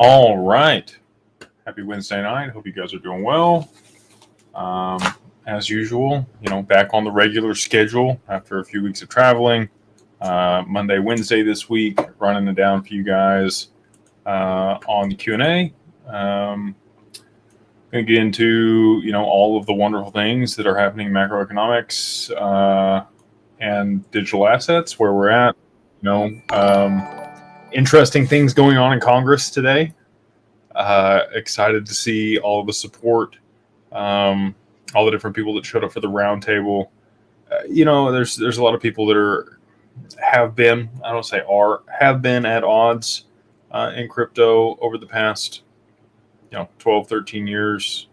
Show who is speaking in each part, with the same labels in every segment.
Speaker 1: All right. Happy Wednesday night. Hope you guys are doing well. As usual, back on the regular schedule after a few weeks of traveling. Monday, Wednesday this week, running it down for you guys on the Q&A. Going to get into, all of the wonderful things that are happening in macroeconomics and digital assets, where we're at. Interesting things going on in Congress today. Excited to see all of the support, all the different people that showed up for the roundtable. There's a lot of people that have been at odds in crypto over the past 12, 13 years,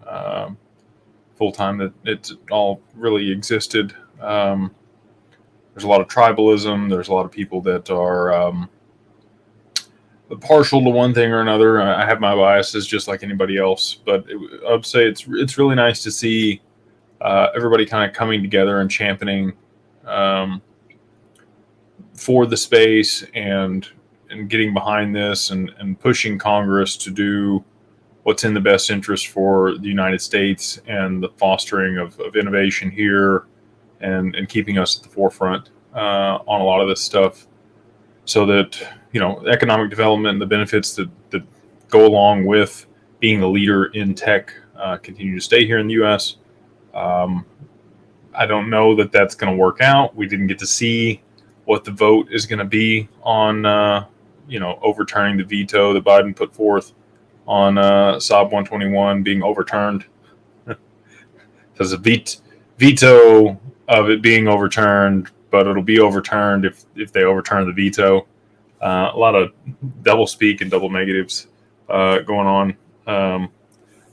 Speaker 1: full time that it's all really existed. There's a lot of tribalism. There's a lot of people that are partial to one thing or another. I have my biases just like anybody else, but I would say it's really nice to see everybody kind of coming together and championing for the space and getting behind this and pushing Congress to do what's in the best interest for the United States and the fostering of innovation here and keeping us at the forefront on a lot of this stuff, so that economic development and the benefits that go along with being the leader in tech continue to stay here in the U.S. I don't know that that's going to work out. We didn't get to see what the vote is going to be on overturning the veto that Biden put forth on SOB 121 being overturned. There's a veto of it being overturned, but it'll be overturned if they overturn the veto. A lot of double speak and double negatives going on.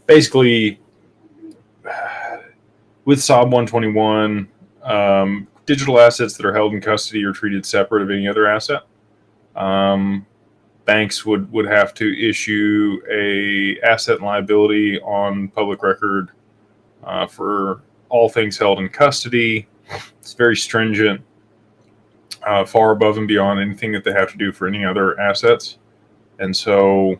Speaker 1: Basically, with SOB 121, digital assets that are held in custody are treated separate of any other asset. Banks would have to issue a asset and liability on public record for all things held in custody. It's very stringent, far above and beyond anything that they have to do for any other assets. And so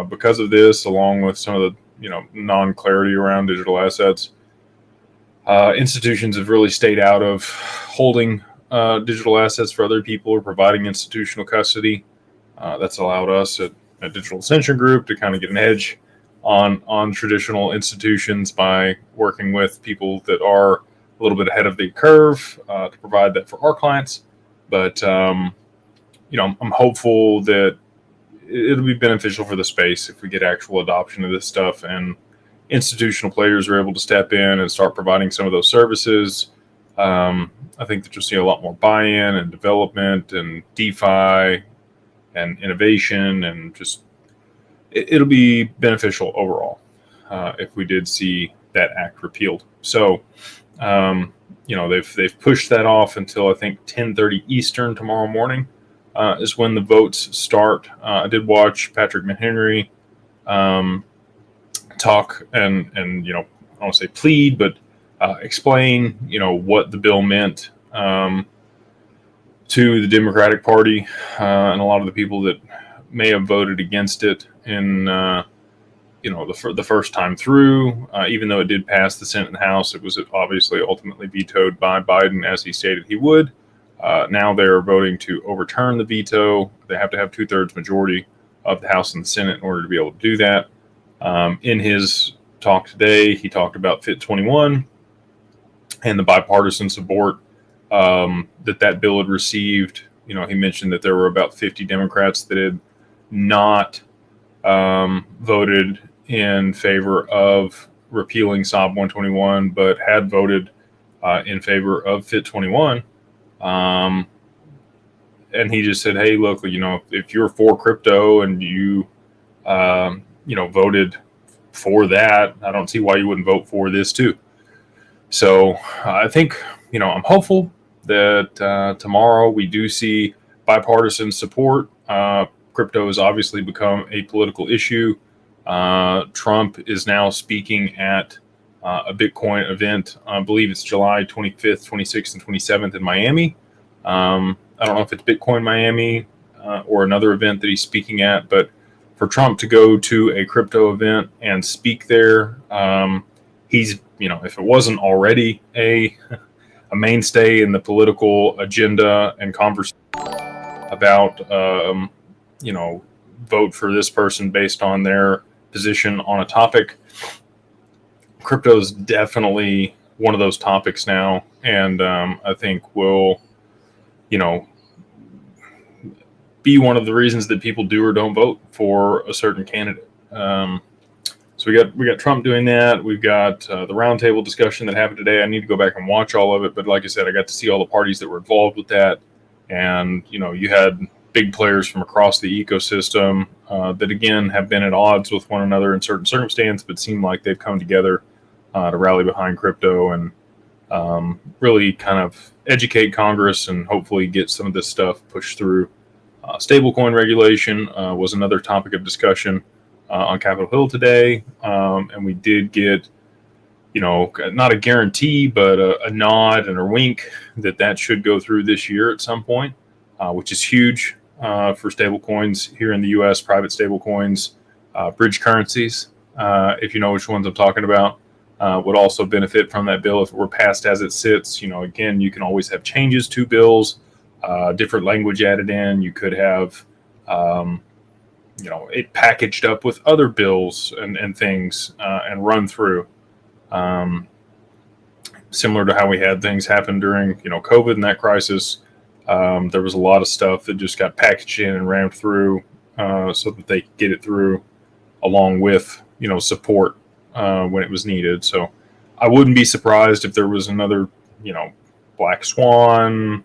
Speaker 1: because of this, along with some of the non-clarity around digital assets, institutions have really stayed out of holding digital assets for other people or providing institutional custody. That's allowed us at Digital Ascension Group to kind of get an edge on traditional institutions by working with people that are a little bit ahead of the curve to provide that for our clients. But I'm hopeful that it'll be beneficial for the space if we get actual adoption of this stuff and institutional players are able to step in and start providing some of those services. I think that you'll see a lot more buy-in and development and DeFi and innovation, and just it'll be beneficial overall if we did see that act repealed. So they've pushed that off until I think 10:30 Eastern tomorrow morning is when the votes start. I did watch Patrick McHenry talk and I don't want to say plead, but explain what the bill meant to the Democratic Party and a lot of the people that may have voted against it in the first time through. Even though it did pass the Senate and House, it was obviously ultimately vetoed by Biden, as he stated he would. Now they're voting to overturn the veto. They have to have 2/3 majority of the House and the Senate in order to be able to do that. In his talk today, he talked about Fit 21 and the bipartisan support that bill had received. He mentioned that there were about 50 Democrats that had not voted in favor of repealing SOB 121, but had voted in favor of Fit 21. And he just said, hey, look, if you're for crypto and you, voted for that, I don't see why you wouldn't vote for this too. So I think, I'm hopeful that tomorrow we do see bipartisan support. Crypto has obviously become a political issue. Trump is now speaking at a Bitcoin event. I believe it's July 25th, 26th, and 27th in Miami. I don't know if it's Bitcoin Miami or another event that he's speaking at, but for Trump to go to a crypto event and speak there, he's, if it wasn't already a mainstay in the political agenda and conversation about, vote for this person based on their position on a topic. Crypto is definitely one of those topics now, and I think will, be one of the reasons that people do or don't vote for a certain candidate. So we got Trump doing that. We've got the roundtable discussion that happened today. I need to go back and watch all of it, but like I said, I got to see all the parties that were involved with that, and you had big players from across the ecosystem that again have been at odds with one another in certain circumstances, but seem like they've come together to rally behind crypto and really kind of educate Congress and hopefully get some of this stuff pushed through. Stablecoin regulation was another topic of discussion on Capitol Hill today, and we did get, not a guarantee, but a nod and a wink that should go through this year at some point, which is huge for stablecoins here in the U.S. Private stablecoins, bridge currencies, if you know which ones I'm talking about, would also benefit from that bill if it were passed as it sits. Again, you can always have changes to bills. Different language added in. You could have, it packaged up with other bills and things and run through. Similar to how we had things happen during, COVID and that crisis. There was a lot of stuff that just got packaged in and rammed through so that they could get it through along with, support when it was needed. So I wouldn't be surprised if there was another, black swan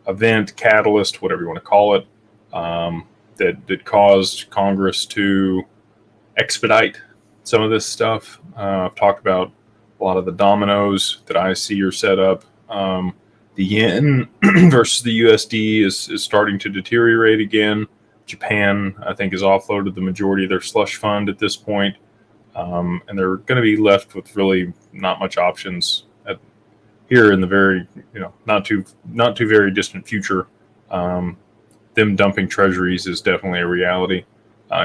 Speaker 1: event, catalyst, whatever you want to call it, that caused Congress to expedite some of this stuff. I've talked about a lot of the dominoes that I see are set up. The yen versus the USD is starting to deteriorate again. Japan, I think, has offloaded the majority of their slush fund at this point, and they're going to be left with really not much options here in the very, not too very distant future. Them dumping treasuries is definitely a reality.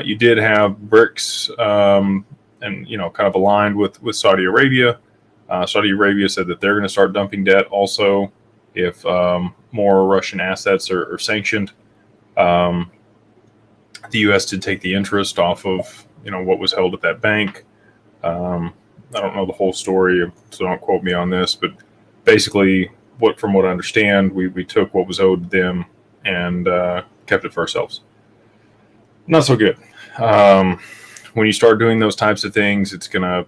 Speaker 1: You did have BRICS, and kind of aligned with Saudi Arabia. Saudi Arabia said that they're going to start dumping debt also if more Russian assets are sanctioned. The U.S. did take the interest off of what was held at that bank. I don't know the whole story, so don't quote me on this, but basically, from what I understand, we took what was owed to them and kept it for ourselves. Not so good. When you start doing those types of things, it's going to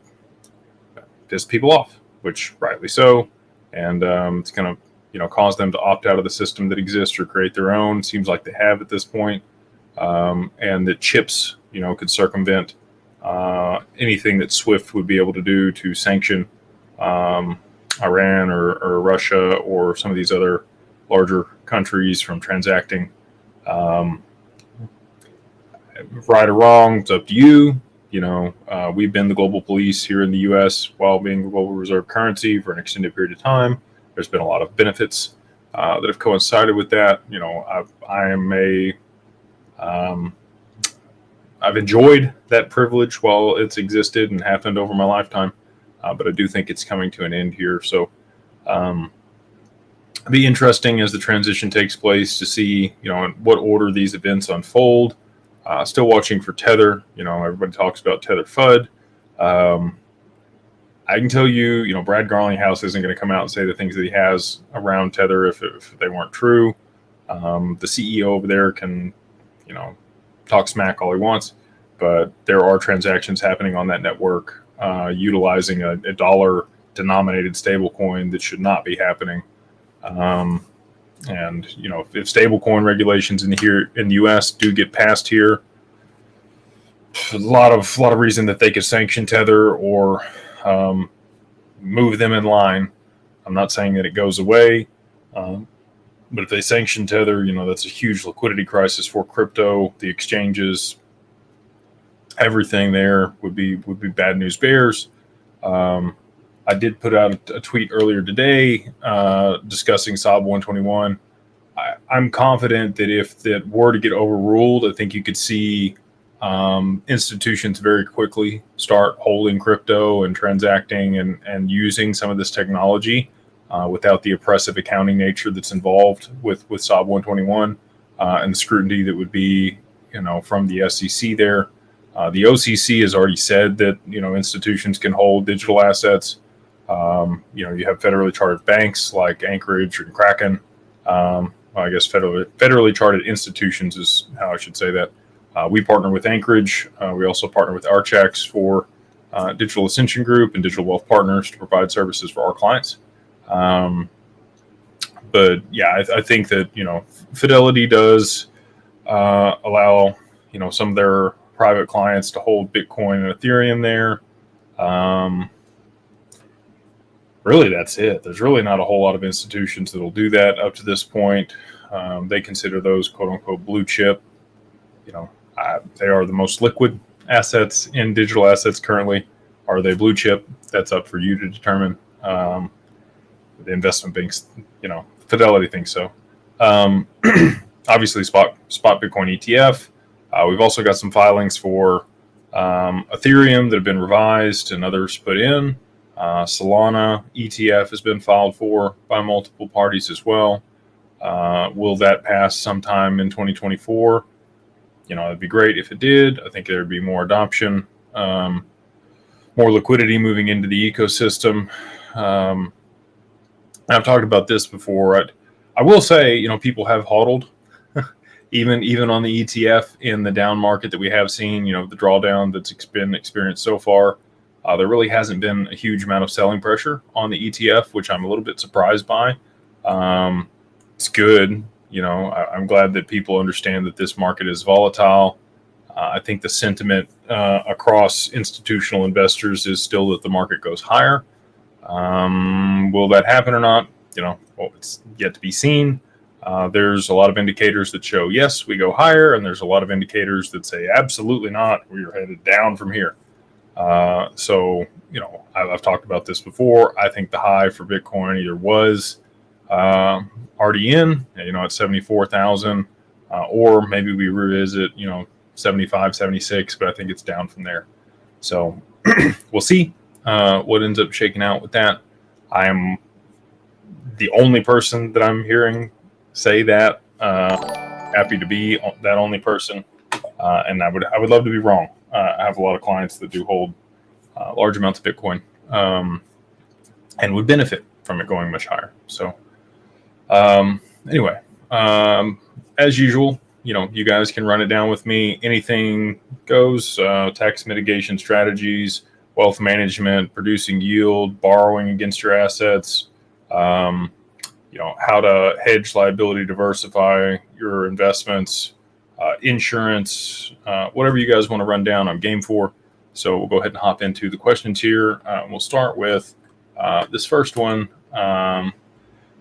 Speaker 1: piss people off, which rightly so, and it's going to cause them to opt out of the system that exists or create their own. Seems like they have at this point, and that chips could circumvent anything that SWIFT would be able to do to sanction Iran or Russia or some of these other larger countries from transacting. Right or wrong, it's up to you. We've been the global police here in the U.S. while being the global reserve currency for an extended period of time. There's been a lot of benefits that have coincided with that. I've enjoyed that privilege while it's existed and happened over my lifetime. But I do think it's coming to an end here. So it'll be interesting as the transition takes place to see, in what order these events unfold. Still watching for Tether. Everybody talks about Tether FUD. I can tell you, Brad Garlinghouse isn't going to come out and say the things that he has around Tether if they weren't true. The CEO over there can, talk smack all he wants, but there are transactions happening on that network utilizing a dollar-denominated stablecoin that should not be happening. And if stablecoin regulations in the U.S. do get passed here, a lot of reason that they could sanction Tether or move them in line. I'm not saying that it goes away, but if they sanction Tether, that's a huge liquidity crisis for crypto. The exchanges, everything there would be bad news bears. I did put out a tweet earlier today discussing SOB 121. I'm confident that if that were to get overruled, I think you could see institutions very quickly start holding crypto and transacting and using some of this technology without the oppressive accounting nature that's involved with SOB 121 and the scrutiny that would be, from the SEC there. The OCC has already said that, institutions can hold digital assets. You have federally chartered banks like Anchorage and Kraken. I guess federally chartered institutions is how I should say that. We partner with Anchorage. We also partner with Archex for Digital Ascension Group and Digital Wealth Partners to provide services for our clients. But yeah, I think that, Fidelity does allow, some of their private clients to hold Bitcoin and Ethereum there. Really, that's it. There's really not a whole lot of institutions that will do that up to this point. They consider those quote unquote blue chip. They are the most liquid assets in digital assets currently. Are they blue chip? That's up for you to determine. The investment banks, Fidelity thinks so. Obviously, spot Bitcoin ETF. We've also got some filings for Ethereum that have been revised and others put in. Solana ETF has been filed for by multiple parties as well. Will that pass sometime in 2024? It'd be great if it did. I think there'd be more adoption, more liquidity moving into the ecosystem. I've talked about this before. I will say, people have hodled, even on the ETF in the down market that we have seen. The drawdown that's been experienced so far. There really hasn't been a huge amount of selling pressure on the ETF, which I'm a little bit surprised by. It's good. I'm glad that people understand that this market is volatile. I think the sentiment across institutional investors is still that the market goes higher. Will that happen or not? It's yet to be seen. There's a lot of indicators that show, yes, we go higher. And there's a lot of indicators that say, absolutely not. We're headed down from here. So, I've talked about this before. I think the high for Bitcoin either was already in, at 74,000, or maybe we revisit, 75, 76, but I think it's down from there. So we'll see what ends up shaking out with that. I am the only person that I'm hearing say that. Happy to be that only person, and I would love to be wrong. I have a lot of clients that do hold large amounts of Bitcoin and would benefit from it going much higher. So anyway, as usual, you guys can run it down with me. Anything goes, tax mitigation strategies, wealth management, producing yield, borrowing against your assets, how to hedge liability, diversify your investments, insurance, whatever you guys want to run down, I'm game for. So we'll go ahead and hop into the questions here. We'll start with this first one.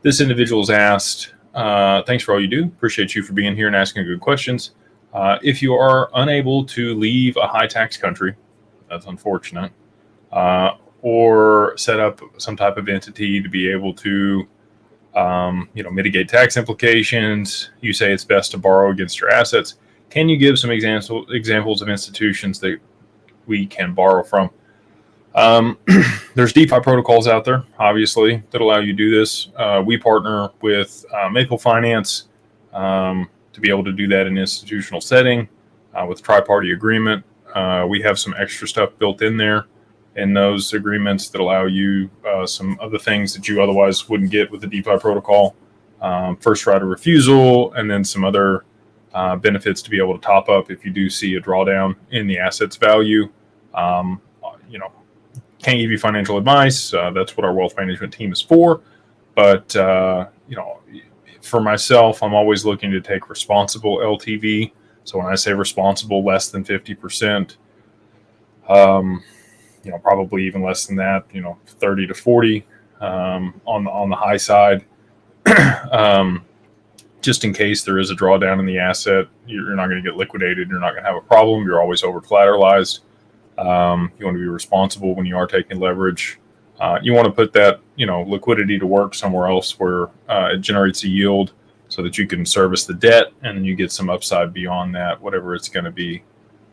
Speaker 1: This individual's asked, thanks for all you do. Appreciate you for being here and asking good questions. If you are unable to leave a high tax country, that's unfortunate, or set up some type of entity to be able to mitigate tax implications, you say it's best to borrow against your assets. Can you give some examples of institutions that we can borrow from? There's DeFi protocols out there, obviously, that allow you to do this. We partner with Maple Finance to be able to do that in an institutional setting with tri-party agreement. We have some extra stuff built in there in those agreements that allow you some of the things that you otherwise wouldn't get with the DeFi protocol. First right of refusal, and then some other benefits to be able to top up if you do see a drawdown in the asset's value. Can't give you financial advice. That's what our wealth management team is for. But, for myself, I'm always looking to take responsible LTV. So when I say responsible, less than 50%, probably even less than that, 30 to 40 on the high side. Just in case there is a drawdown in the asset, you're not going to get liquidated. You're not going to have a problem. You're always over collateralized. You want to be responsible when you are taking leverage. You want to put that, liquidity to work somewhere else where it generates a yield so that you can service the debt and then you get some upside beyond that, whatever it's going to be.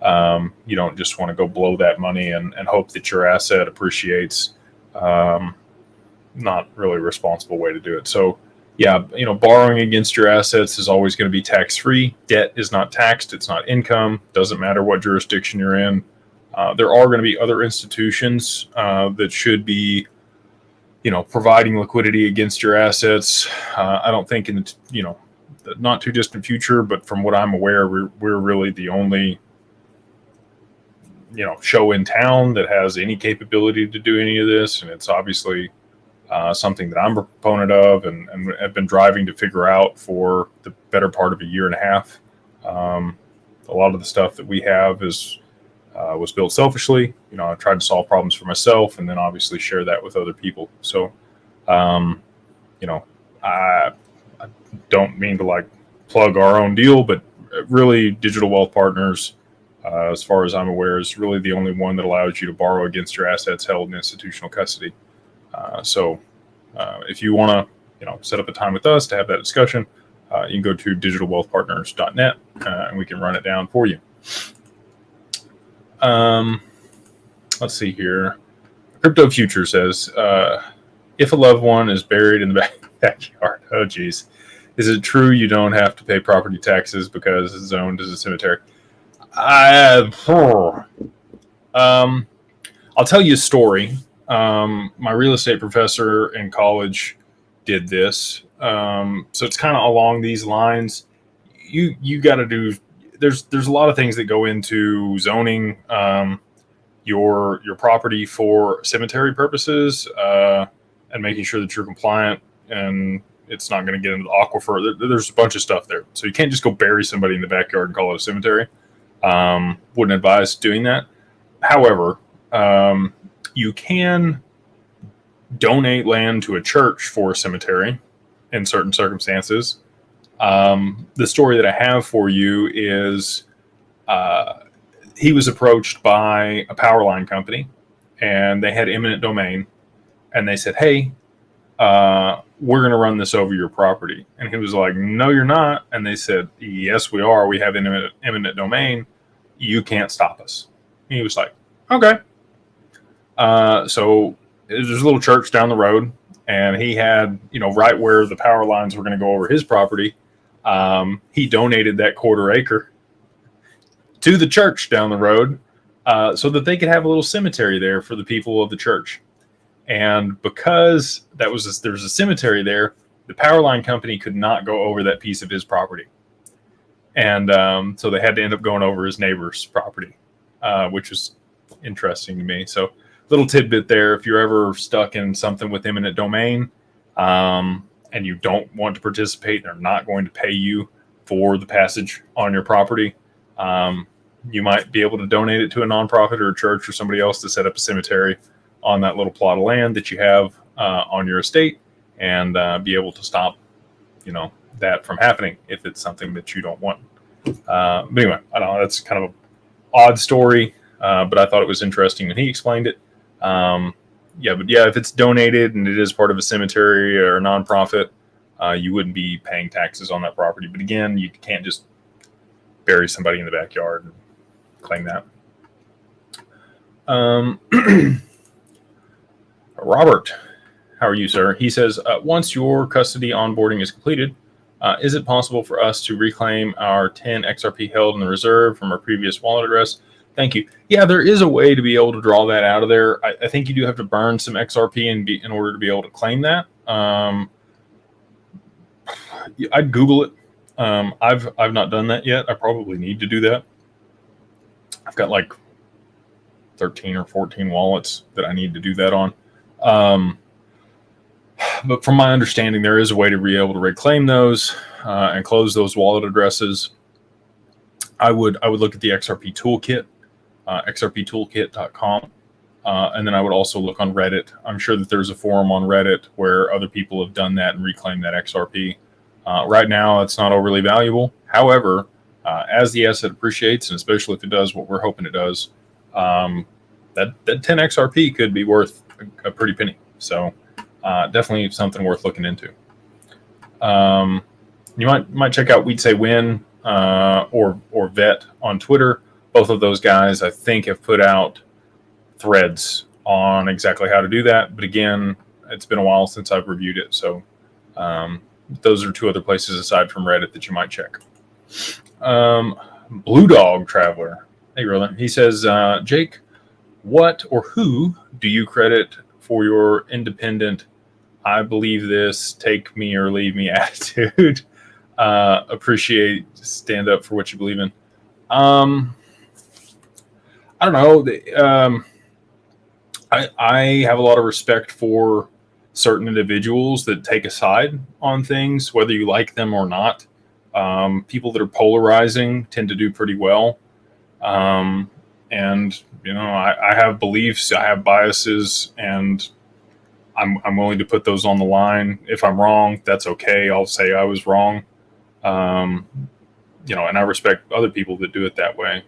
Speaker 1: You don't just want to go blow that money and hope that your asset appreciates. Not really a responsible way to do it. So yeah, borrowing against your assets is always going to be tax-free. Debt is not taxed. It's not income. Doesn't matter what jurisdiction you're in. There are going to be other institutions that should be, providing liquidity against your assets. I don't think in the not too distant future, but from what I'm aware, we're really the only show in town that has any capability to do any of this, and it's obviously something that I'm a proponent of and have been driving to figure out for the better part of a year and a half. A lot of the stuff that we have was built selfishly. I tried to solve problems for myself and then obviously share that with other people. So, I don't mean to plug our own deal, but really Digital Wealth Partners, as far as I'm aware, is really the only one that allows you to borrow against your assets held in institutional custody. So if you want to, set up a time with us to have that discussion, you can go to digitalwealthpartners.net and we can run it down for you. Let's see here. Crypto Future says, if a loved one is buried in the backyard, oh geez, is it true you don't have to pay property taxes because it's zoned as a cemetery? I'll tell you a story. My real estate professor in college did this. So it's kind of along these lines. You got to do. There's a lot of things that go into zoning your property for cemetery purposes and making sure that you're compliant and it's not going to get into the aquifer. There's a bunch of stuff there. So you can't just go bury somebody in the backyard and call it a cemetery. Wouldn't advise doing that. However, you can donate land to a church for a cemetery in certain circumstances. The story that I have for you is he was approached by a power line company and they had eminent domain and they said, hey, we're going to run this over your property. And he was like, no, you're not. And they said, yes, we are. We have eminent domain. You can't stop us. And he was like, okay. So there's a little church down the road and he had, right where the power lines were going to go over his property. He donated that 1/4 acre to the church down the road so that they could have a little cemetery there for the people of the church. And because there was a cemetery there, the power line company could not go over that piece of his property. And so they had to end up going over his neighbor's property, which was interesting to me. So little tidbit there, if you're ever stuck in something with eminent domain and you don't want to participate, they're not going to pay you for the passage on your property. You might be able to donate it to a nonprofit or a church or somebody else to set up a cemetery on that little plot of land that you have on your estate and be able to stop, that from happening if it's something that you don't want. But anyway, I don't know, that's kind of an odd story, but I thought it was interesting when he explained it. If it's donated and it is part of a cemetery or a nonprofit, you wouldn't be paying taxes on that property. But again, you can't just bury somebody in the backyard and claim that. Robert, how are you, sir? He says, once your custody onboarding is completed, is it possible for us to reclaim our 10 XRP held in the reserve from our previous wallet address? Thank you. Yeah, there is a way to be able to draw that out of there. I think you do have to burn some XRP in order to be able to claim that. I'd Google it. I've not done that yet. I probably need to do that. I've got like 13 or 14 wallets that I need to do that on. But from my understanding, there is a way to be able to reclaim those and close those wallet addresses. I would look at the XRP toolkit, xrptoolkit.com. And then I would also look on Reddit. I'm sure that there's a forum on Reddit where other people have done that and reclaimed that XRP. Right now, it's not overly valuable. However, as the asset appreciates, and especially if it does what we're hoping it does, that 10 XRP could be worth a pretty penny. So definitely something worth looking into. You might check out We'd Say Win or Vet on Twitter. Both of those guys, I think, have put out threads on exactly how to do that. But again, it's been a while since I've reviewed it. So those are two other places aside from Reddit that you might check. Blue Dog Traveler. Hey, Roland. He says, Jake, what or who do you credit for your independent, I believe this, take me or leave me attitude? Appreciate, stand up for what you believe in. I don't know. I have a lot of respect for certain individuals that take a side on things, whether you like them or not. People that are polarizing tend to do pretty well. And, you know, I have beliefs, I have biases, and I'm willing to put those on the line. If I'm wrong, that's okay. I'll say I was wrong. You know, and I respect other people that do it that way.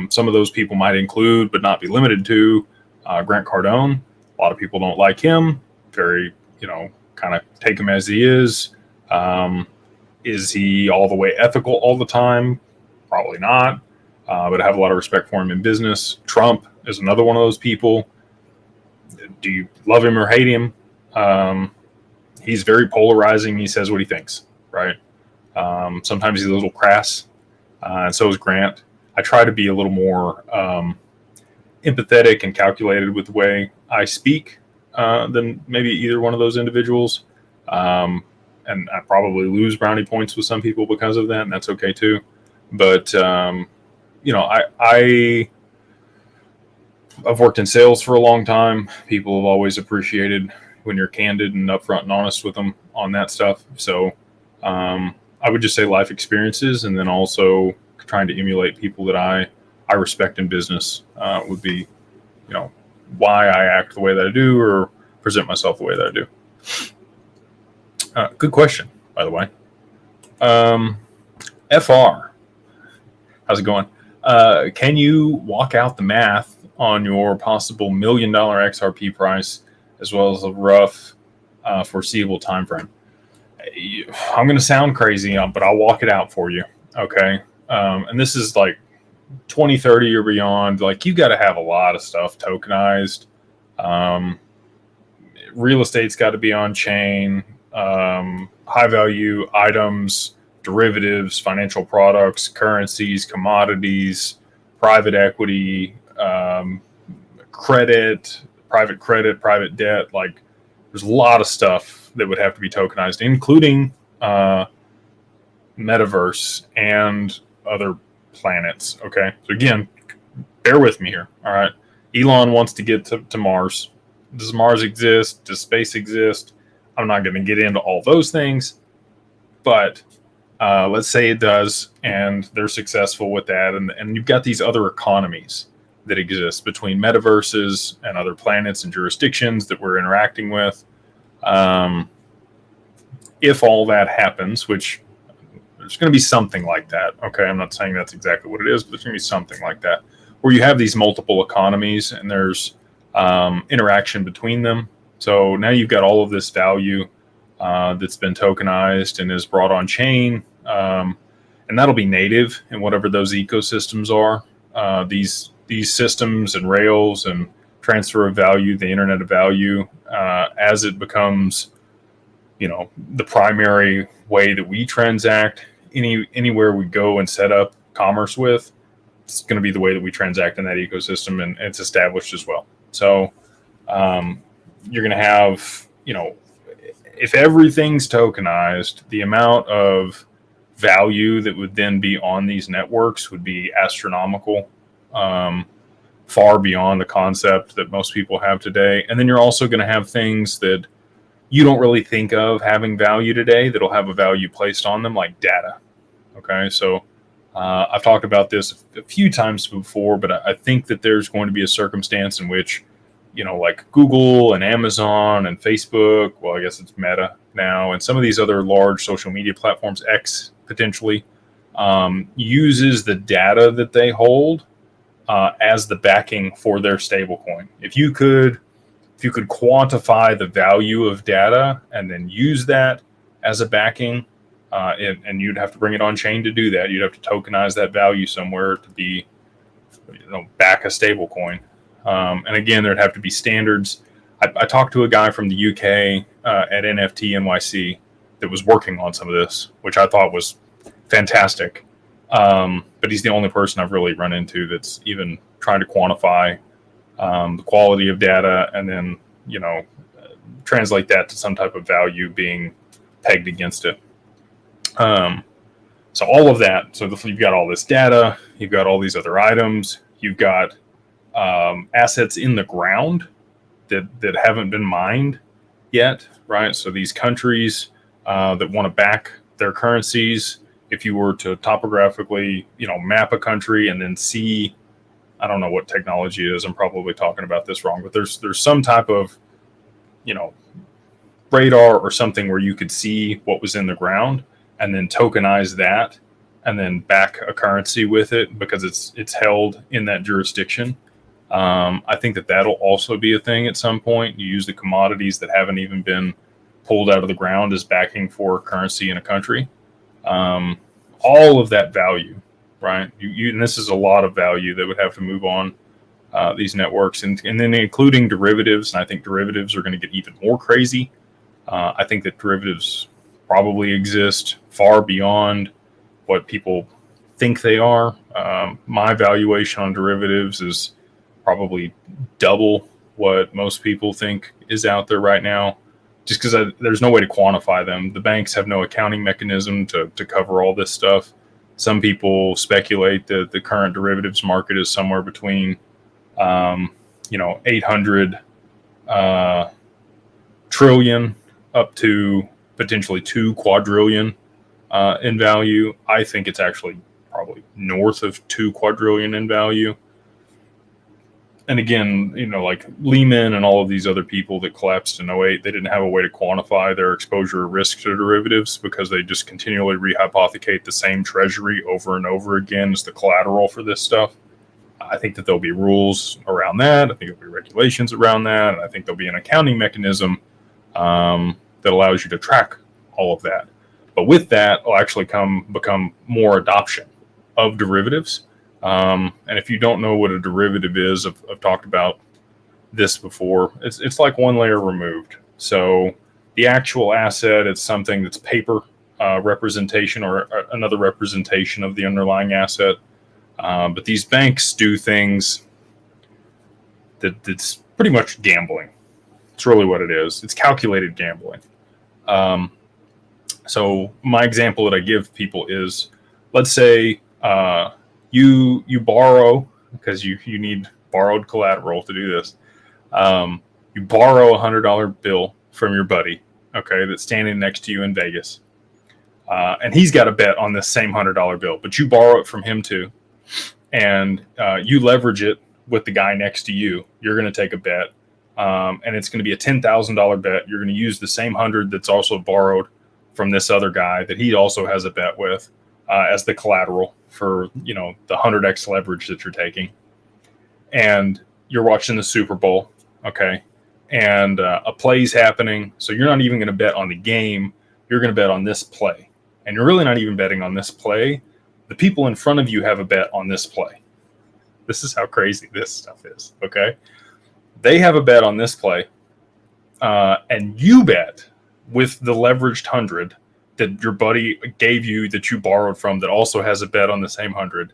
Speaker 1: Some of those people might include, but not be limited to, Grant Cardone. A lot of people don't like him. Very, you know, kind of take him as he is. Is he all the way ethical all the time? Probably not. But I have a lot of respect for him in business. Trump is another one of those people. Do you love him or hate him? He's very polarizing. He says what he thinks, right? Sometimes he's a little crass, and so is Grant. I try to be a little more empathetic and calculated with the way I speak than maybe either one of those individuals. And I probably lose brownie points with some people because of that, and that's okay too. But you know, I've worked in sales for a long time. People have always appreciated when you're candid and upfront and honest with them on that stuff. So I would just say life experiences, and then also trying to emulate people that I respect in business would be, you know, why I act the way that I do or present myself the way that I do. Good question, by the way. FR, how's it going? Can you walk out the math on your possible $1 million XRP price as well as a rough foreseeable time frame? I'm going to sound crazy, but I'll walk it out for you. Okay. And this is like 2030 or beyond. Like, you got to have a lot of stuff tokenized. Real estate's got to be on chain. High value items, derivatives, financial products, currencies, commodities, private equity, credit, private debt. Like, there's a lot of stuff that would have to be tokenized, including metaverse and other planets. Okay. So again, bear with me here. All right. Elon wants to get to Mars. Does Mars exist? Does space exist? I'm not going to get into all those things, but let's say it does, and they're successful with that. And you've got these other economies that exist between metaverses and other planets and jurisdictions that we're interacting with. If all that happens, which there's going to be something like that. Okay. I'm not saying that's exactly what it is, but there's going to be something like that where you have these multiple economies and there's interaction between them. So now you've got all of this value that's been tokenized and is brought on chain. And that'll be native in whatever those ecosystems are. These systems and rails and transfer of value, the internet of value, as it becomes, you know, the primary way that we transact anywhere we go and set up commerce with, it's going to be the way that we transact in that ecosystem, and it's established as well. So you're going to have, you know, if everything's tokenized, the amount of value that would then be on these networks would be astronomical, far beyond the concept that most people have today. And then you're also going to have things that you don't really think of having value today that'll have a value placed on them, like data. Okay, so I've talked about this a few times before, but I think that there's going to be a circumstance in which, you know, like Google and Amazon and Facebook, well, I guess it's Meta now, and some of these other large social media platforms, X potentially, uses the data that they hold as the backing for their stablecoin. If you could quantify the value of data and then use that as a backing, and you'd have to bring it on chain to do that. You'd have to tokenize that value somewhere to be back a stablecoin. And again, there'd have to be standards. I talked to a guy from the UK at NFT NYC that was working on some of this, which I thought was fantastic. But he's the only person I've really run into that's even trying to quantify the quality of data and then, translate that to some type of value being pegged against it. So all of that. So you've got all this data, you've got all these other items, you've got assets in the ground that haven't been mined yet, right? So these countries that want to back their currencies, if you were to topographically, map a country and then see, I don't know what technology it is, I'm probably talking about this wrong, but there's some type of, radar or something where you could see what was in the ground and then tokenize that and then back a currency with it because it's held in that jurisdiction. I think that'll also be a thing at some point. You use the commodities that haven't even been pulled out of the ground as backing for currency in a country. All of that value, right? And this is a lot of value that would have to move on these networks, and then including derivatives. And I think derivatives are going to get even more crazy. I think that derivatives probably exist far beyond what people think they are. My valuation on derivatives is probably double what most people think is out there right now, just because there's no way to quantify them. The banks have no accounting mechanism to cover all this stuff. Some people speculate that the current derivatives market is somewhere between 800 trillion up to potentially 2 quadrillion in value. I think it's actually probably north of 2 quadrillion in value. And again, like Lehman and all of these other people that collapsed in 08, they didn't have a way to quantify their exposure or risk to derivatives because they just continually rehypothecate the same treasury over and over again as the collateral for this stuff. I think that there'll be rules around that. I think there'll be regulations around that. And I think there'll be an accounting mechanism that allows you to track all of that. But with that will actually become more adoption of derivatives. And if you don't know what a derivative is, I've talked about this before. It's like one layer removed. So the actual asset, it's something that's paper representation or another representation of the underlying asset. But these banks do things that's pretty much gambling. It's really what it is. It's calculated gambling. So my example that I give people is, let's say you borrow, because you need borrowed collateral to do this. You borrow a $100 bill from your buddy, okay, that's standing next to you in Vegas. And he's got a bet on this same $100 bill, but you borrow it from him too. And you leverage it with the guy next to you. You're going to take a bet, and it's going to be a $10,000 bet. You're going to use the same 100 that's also borrowed from this other guy that he also has a bet with as the collateral for the 100x leverage that you're taking. And you're watching the Super Bowl, okay, and a play's happening. So you're not even going to bet on the game. You're going to bet on this play, and you're really not even betting on this play. The people in front of you have a bet on this play. This is how crazy this stuff is, okay? They have a bet on this play, and you bet with the leveraged 100 that your buddy gave you that you borrowed from that also has a bet on the same 100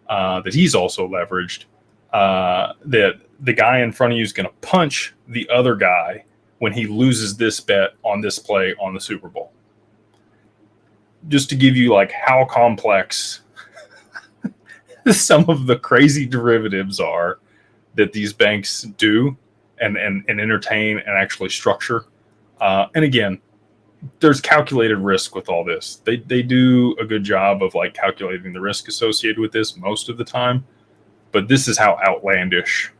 Speaker 1: that he's also leveraged, that the guy in front of you is going to punch the other guy when he loses this bet on this play on the Super Bowl. Just to give you like how complex some of the crazy derivatives are that these banks do and entertain and actually structure. And again, there's calculated risk with all this. They do a good job of like calculating the risk associated with this most of the time. But this is how outlandish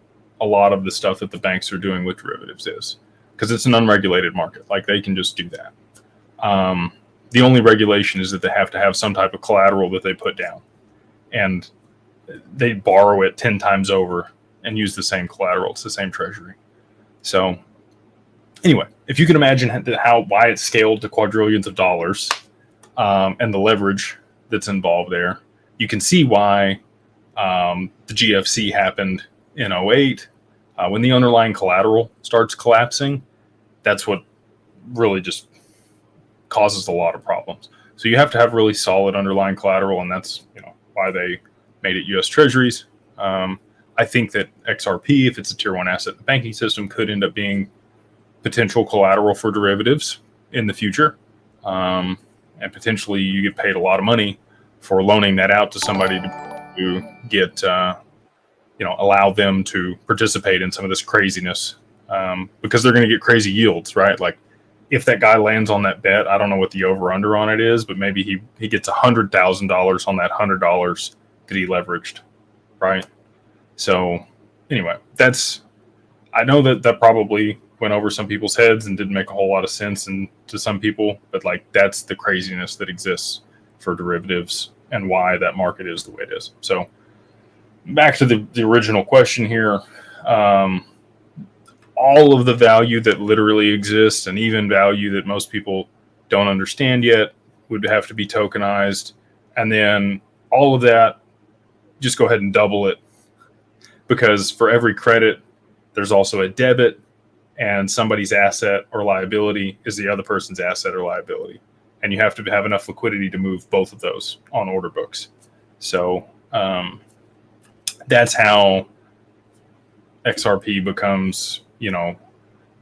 Speaker 1: a lot of the stuff that the banks are doing with derivatives is, because it's an unregulated market. Like they can just do that. The only regulation is that they have to have some type of collateral that they put down, and they borrow it 10 times over and use the same collateral. It's the same treasury. So anyway, if you can imagine why it's scaled to quadrillions of dollars and the leverage that's involved there, you can see why The GFC happened in '08. When the underlying collateral starts collapsing, that's what really just causes a lot of problems. So you have to have really solid underlying collateral, and that's why they made it U.S. Treasuries. I think that XRP, if it's a tier one asset in the banking system, could end up being potential collateral for derivatives in the future, and potentially you get paid a lot of money for loaning that out to somebody to get allow them to participate in some of this craziness, because they're going to get crazy yields, right? Like if that guy lands on that bet, I don't know what the over under on it is, but maybe he gets $100,000 on that $100 that he leveraged, right? So anyway, I know that probably went over some people's heads and didn't make a whole lot of sense to some people, but like that's the craziness that exists for derivatives and why that market is the way it is. So back to the original question here. All of the value that literally exists, and even value that most people don't understand yet, would have to be tokenized. And then all of that, just go ahead and double it, because for every credit, there's also a debit, and somebody's asset or liability is the other person's asset or liability. And you have to have enough liquidity to move both of those on order books. So that's how XRP becomes,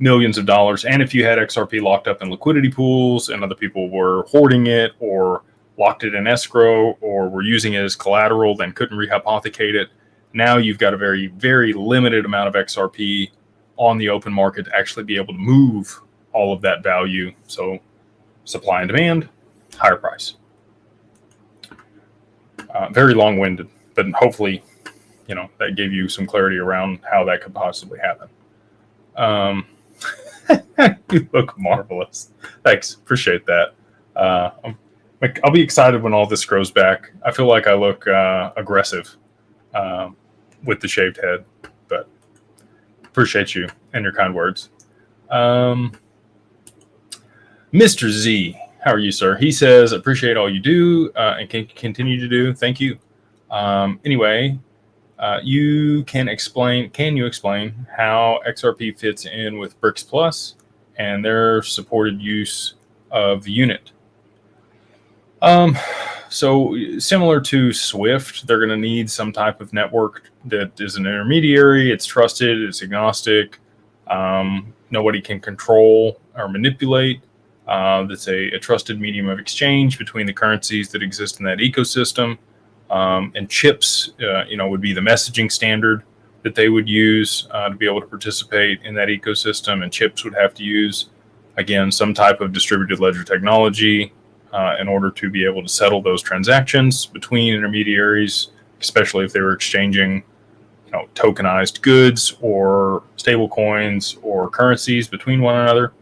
Speaker 1: millions of dollars. And if you had XRP locked up in liquidity pools and other people were hoarding it or locked it in escrow or were using it as collateral, then couldn't rehypothecate it, now you've got a very, very limited amount of XRP on the open market to actually be able to move all of that value. So supply and demand, higher price. Very long-winded, but hopefully, that gave you some clarity around how that could possibly happen. You look marvelous. Thanks. Appreciate that. I'll be excited when all this grows back. I feel like I look aggressive with the shaved head, but appreciate you and your kind words. Mr. Z, how are you, sir? He says, appreciate all you do and can continue to do. Thank you. Anyway, can you explain how XRP fits in with BRICS Plus and their supported use of the unit? So similar to Swift, they're going to need some type of network that is an intermediary. It's trusted. It's agnostic. Nobody can control or manipulate. That's a trusted medium of exchange between the currencies that exist in that ecosystem. And chips, would be the messaging standard that they would use to be able to participate in that ecosystem. And chips would have to use, again, some type of distributed ledger technology in order to be able to settle those transactions between intermediaries, especially if they were exchanging, tokenized goods or stable coins or currencies between one another.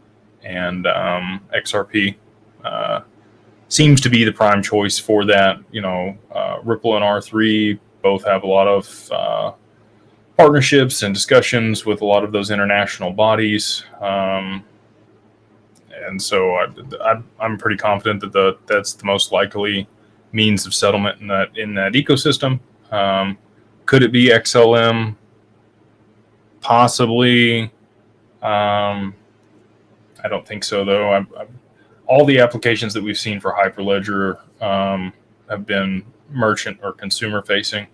Speaker 1: And XRP seems to be the prime choice for that. Ripple and R3 both have a lot of partnerships and discussions with a lot of those international bodies. And so I'm pretty confident that that's the most likely means of settlement in that ecosystem. Could it be XLM? Possibly. I don't think so, though. All the applications that we've seen for Hyperledger have been merchant or consumer facing,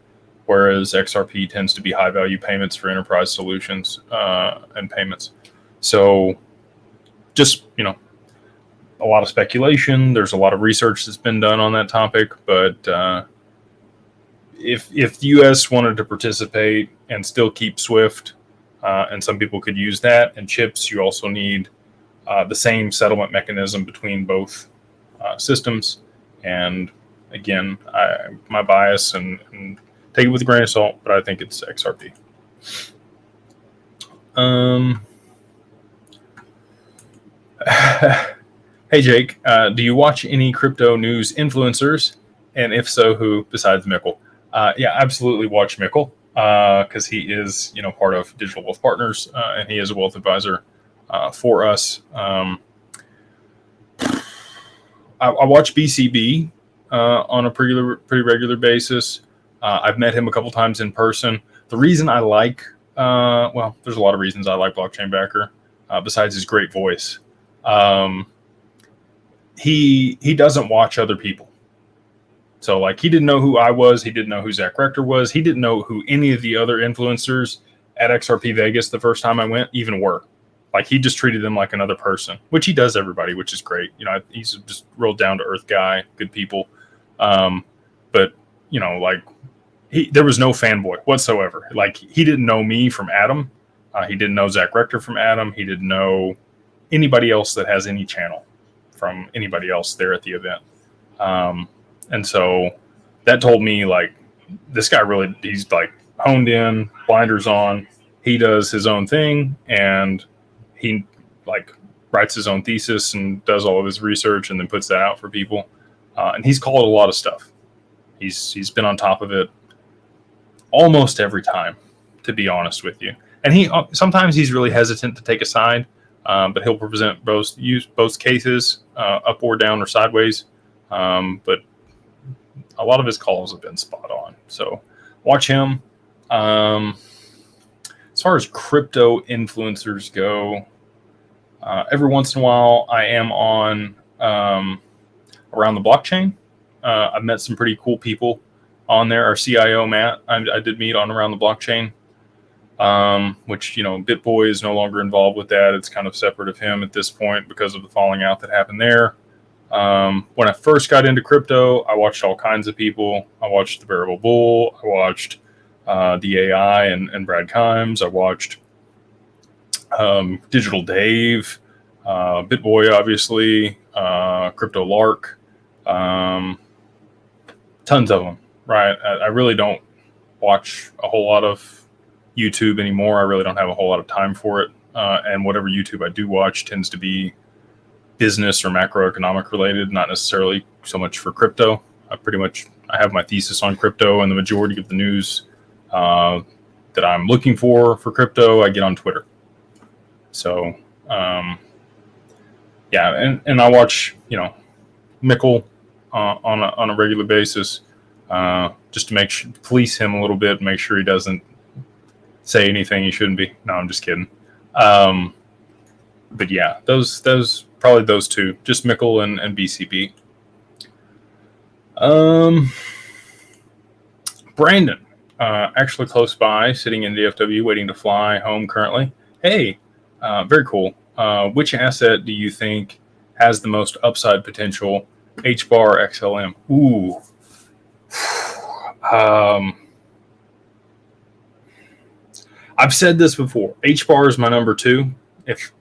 Speaker 1: whereas XRP tends to be high value payments for enterprise solutions and payments. So just, a lot of speculation. There's a lot of research that's been done on that topic, but if the US wanted to participate and still keep Swift, and some people could use that, and chips, you also need the same settlement mechanism between both systems. And again, my bias, and take it with a grain of salt, but I think it's XRP. Hey, Jake, do you watch any crypto news influencers? And if so, who besides Mikkel? Yeah, absolutely watch Mikkel because he is, part of Digital Wealth Partners, and he is a wealth advisor for us. I watch BCB on a pretty regular basis. I've met him a couple times in person. The reason I like, well, there's a lot of reasons I like Blockchain Backer, besides his great voice. He doesn't watch other people. So like he didn't know who I was. He didn't know who Zach Rector was. He didn't know who any of the other influencers at XRP Vegas the first time I went even were. Like he just treated them like another person, which he does everybody, which is great. You know, he's just real down to earth guy, good people. But you know, like there was no fanboy whatsoever. Like he didn't know me from Adam. He didn't know Zach Rector from Adam. He didn't know anybody else that has any channel from anybody else there at the event. And so that told me like this guy really, he's like honed in, blinders on. He does his own thing and he like writes his own thesis and does all of his research and then puts that out for people. And he's called a lot of stuff. He's been on top of it almost every time, to be honest with you. And he sometimes he's really hesitant to take a side, but he'll present both cases, up or down or sideways. But a lot of his calls have been spot on. So watch him. As far as crypto influencers go, every once in a while I am on Around the Blockchain. I've met some pretty cool people on there. Our CIO, Matt, I did meet on Around the Blockchain, which, you know, BitBoy is no longer involved with that. It's kind of separate of him at this point because of the falling out that happened there. When I first got into crypto, I watched all kinds of people. I watched The Variable Bull. I watched the AI and Brad Kimes. I watched Digital Dave, BitBoy, obviously, Crypto Lark, tons of them, right? I really don't watch a whole lot of YouTube anymore. I really don't have a whole lot of time for it. And whatever YouTube I do watch tends to be business or macroeconomic related, not necessarily so much for crypto. I have my thesis on crypto, and the majority of the news that I'm looking for crypto, I get on Twitter. So, yeah, and I watch, you know, Mickle on a regular basis, just to police him a little bit, make sure he doesn't say anything he shouldn't be. No, I'm just kidding. But yeah, those probably those two, just Mickle and BCB. Brandon, actually close by, sitting in DFW, waiting to fly home currently. Hey, very cool. Which asset do you think has the most upside potential, HBAR or XLM? Ooh. I've said this before. HBAR is my number 2. If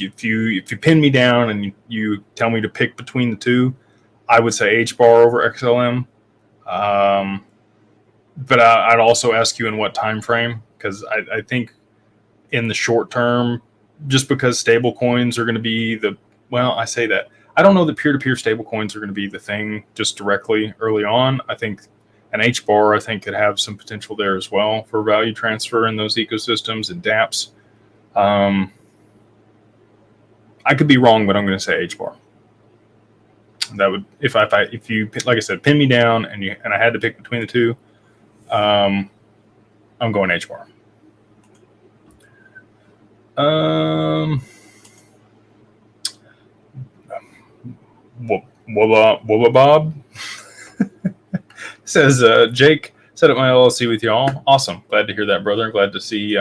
Speaker 1: you pin me down and you tell me to pick between the two, I would say HBAR over XLM. But I'd also ask you in what time frame, because I think in the short term, just because stable coins are going to be I say that. I don't know that peer-to-peer stable coins are going to be the thing just directly early on. I think an HBAR, could have some potential there as well for value transfer in those ecosystems and dApps. I could be wrong, but I'm going to say HBAR. That would, if you, like I said, pin me down and I had to pick between the two, I'm going HBAR. Bob says, Jake, set up my LLC with y'all. Awesome. Glad to hear that, brother. Glad to see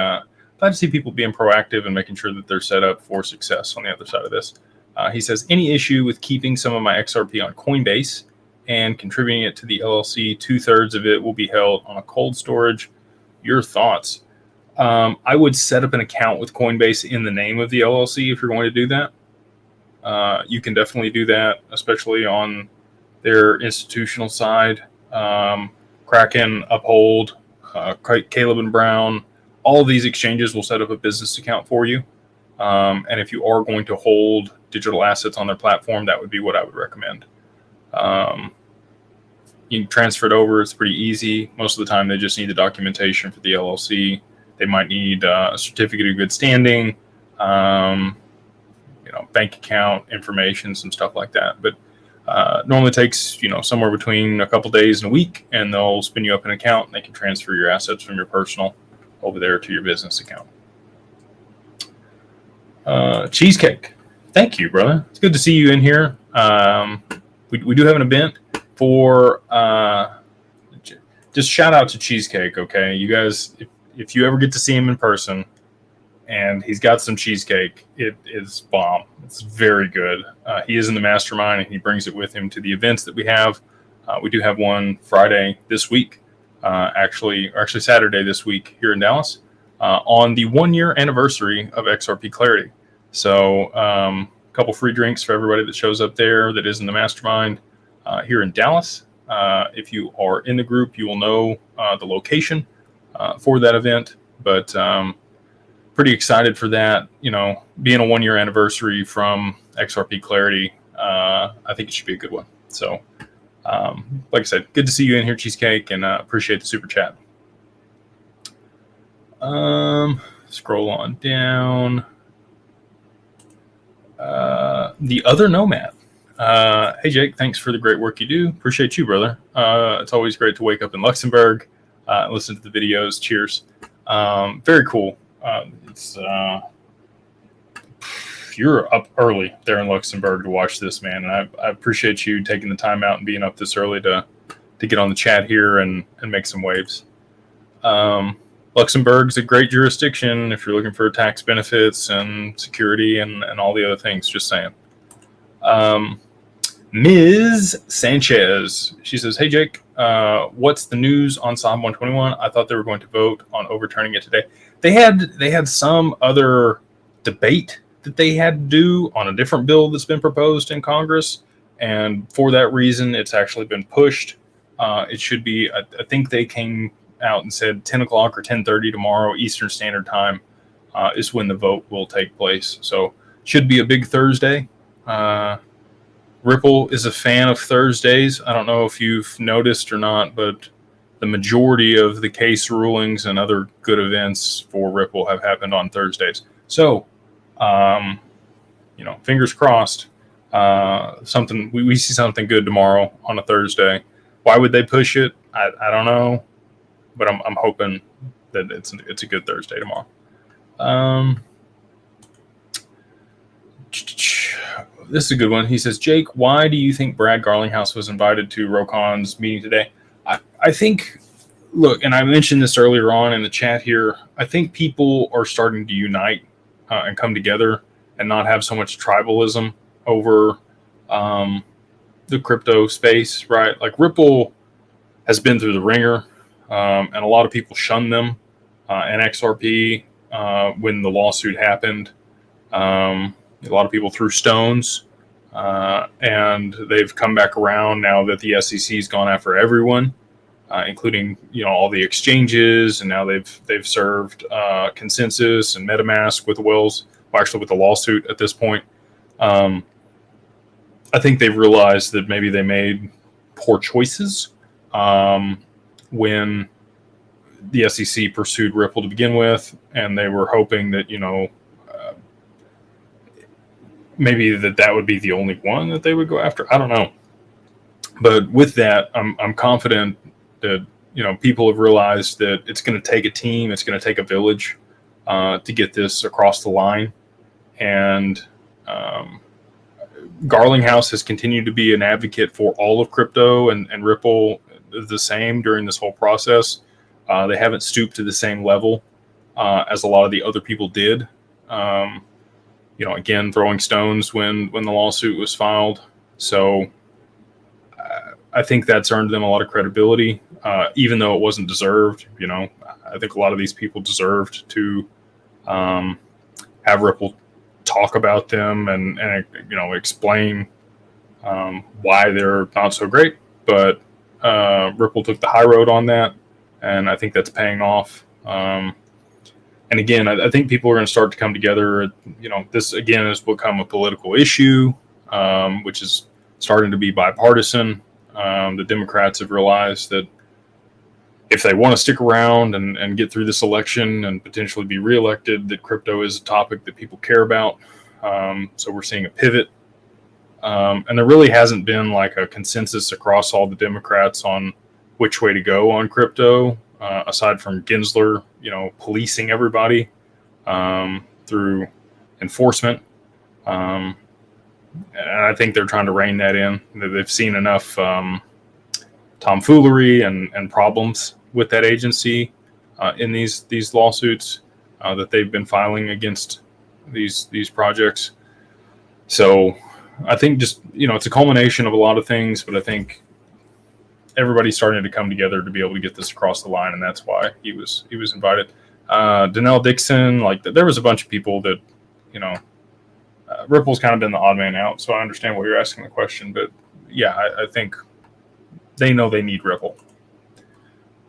Speaker 1: people being proactive and making sure that they're set up for success on the other side of this. He says, any issue with keeping some of my XRP on Coinbase and contributing it to the LLC? 2/3 of it will be held on a cold storage. Your thoughts? I would set up an account with Coinbase in the name of the LLC if you're going to do that. You can definitely do that, especially on their institutional side. Kraken, Uphold, Caleb and Brown, all of these exchanges will set up a business account for you. And if you are going to hold digital assets on their platform, that would be what I would recommend. You can transfer it over. It's pretty easy. Most of the time, they just need the documentation for the LLC. They might need a certificate of good standing, bank account information, some stuff like that. But Normally takes, somewhere between a couple days and a week, and they'll spin you up an account and they can transfer your assets from your personal over there to your business account. Cheesecake. Thank you, brother. It's good to see you in here. We do have an event for, just shout out to Cheesecake, okay? You guys, if you ever get to see him in person and he's got some cheesecake, it is bomb. It's very good. He is in the mastermind and he brings it with him to the events that we have. We do have one Friday this week, actually Saturday this week here in Dallas, on the 1-year anniversary of XRP Clarity. So a couple free drinks for everybody that shows up there that is in the mastermind here in Dallas. If you are in the group, you will know the location for that event. But pretty excited for that. Being a 1-year anniversary from XRP Clarity, I think it should be a good one. So, like I said, good to see you in here, Cheesecake, and appreciate the super chat. Scroll on down. The other Nomad. Hey Jake, thanks for the great work you do. Appreciate you, brother. It's always great to wake up in Luxembourg, listen to the videos. Cheers. Very cool. You're up early there in Luxembourg to watch this, man, and I appreciate you taking the time out and being up this early to get on the chat here and make some waves. Luxembourg's a great jurisdiction if you're looking for tax benefits and security and all the other things. Just saying. Ms. Sanchez, she says, "Hey Jake, what's the news on Psalm 121? I thought they were going to vote on overturning it today." They had some other debate that they had to do on a different bill that's been proposed in Congress, and for that reason, it's actually been pushed. It should be, I think they came out and said 10 o'clock or 10:30 tomorrow Eastern Standard Time is when the vote will take place. So should be a big Thursday. Ripple is a fan of Thursdays. I don't know if you've noticed or not, but the majority of the case rulings and other good events for Ripple have happened on Thursdays. So, fingers crossed. We see something good tomorrow on a Thursday. Why would they push it? I don't know, but I'm hoping that it's a good Thursday tomorrow. This is a good one. He says, Jake, why do you think Brad Garlinghouse was invited to Rocon's meeting today? I think, look, and I mentioned this earlier on in the chat here, I think people are starting to unite and come together and not have so much tribalism over the crypto space, right? Like Ripple has been through the ringer, and a lot of people shunned them and XRP when the lawsuit happened. A lot of people threw stones, and they've come back around now that the SEC's gone after everyone, including all the exchanges, and now they've served Consensus and MetaMask with the Wells, well, actually with the lawsuit at this point. I think they've realized that maybe they made poor choices when the SEC pursued Ripple to begin with, and they were hoping that maybe that would be the only one that they would go after. I don't know. But with that, I'm confident that, people have realized that it's going to take a team, it's going to take a village to get this across the line. And Garlinghouse has continued to be an advocate for all of crypto, and Ripple the same during this whole process. They haven't stooped to the same level as a lot of the other people did. Again, throwing stones when the lawsuit was filed. So I think that's earned them a lot of credibility, even though it wasn't deserved. I think a lot of these people deserved to have Ripple talk about them and explain why they're not so great. But Ripple took the high road on that, and I think that's paying off. And again, I think people are going to start to come together. This again has become a political issue, which is starting to be bipartisan. The Democrats have realized that if they want to stick around and get through this election and potentially be reelected, that crypto is a topic that people care about. So we're seeing a pivot And there really hasn't been like a consensus across all the Democrats on which way to go on crypto, aside from Gensler, policing everybody through enforcement. And I think they're trying to rein that in. They've seen enough tomfoolery and problems with that agency in these lawsuits that they've been filing against these projects. So I think just, it's a culmination of a lot of things, but I think everybody's starting to come together to be able to get this across the line, and that's why he was invited. Donnell Dixon, there was a bunch of people that, Ripple's kind of been the odd man out, so I understand why you're asking the question, but yeah, I think they know they need Ripple.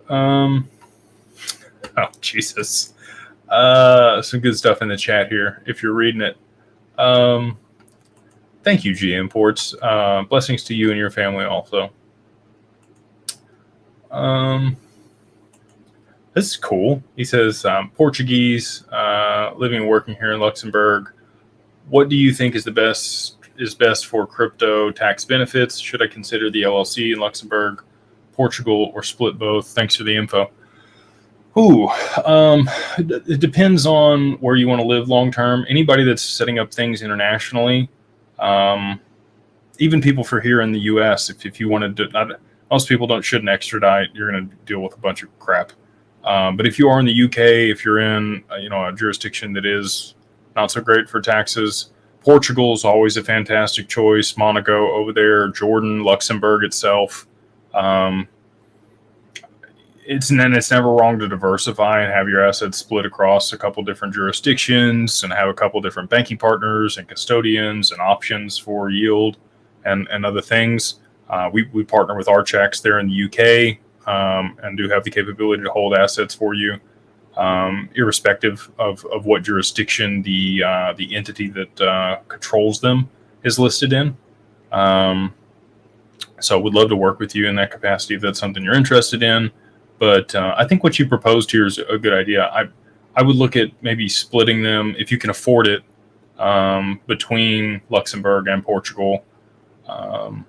Speaker 1: Oh, Jesus. Some good stuff in the chat here, if you're reading it. Thank you, G Imports. Blessings to you and your family also. This is cool. He says, Portuguese, living and working here in Luxembourg. What do you think is best for crypto tax benefits? Should I consider the LLC in Luxembourg, Portugal, or split both? Thanks for the info. It depends on where you want to live long term. Anybody that's setting up things internationally, even people for here in the U.S., if you wanted to, most people shouldn't extradite. You're going to deal with a bunch of crap. But if you are in the UK, if you're in a jurisdiction that is not so great for taxes, Portugal is always a fantastic choice. Monaco over there, Jordan, Luxembourg itself. It's never wrong to diversify and have your assets split across a couple different jurisdictions and have a couple different banking partners and custodians and options for yield and other things. We partner with Archax there in the UK and do have the capability to hold assets for you, irrespective of what jurisdiction the entity that controls them is listed in. So would love to work with you in that capacity if that's something you're interested in. But I think what you proposed here is a good idea. I would look at maybe splitting them, if you can afford it, between Luxembourg and Portugal. And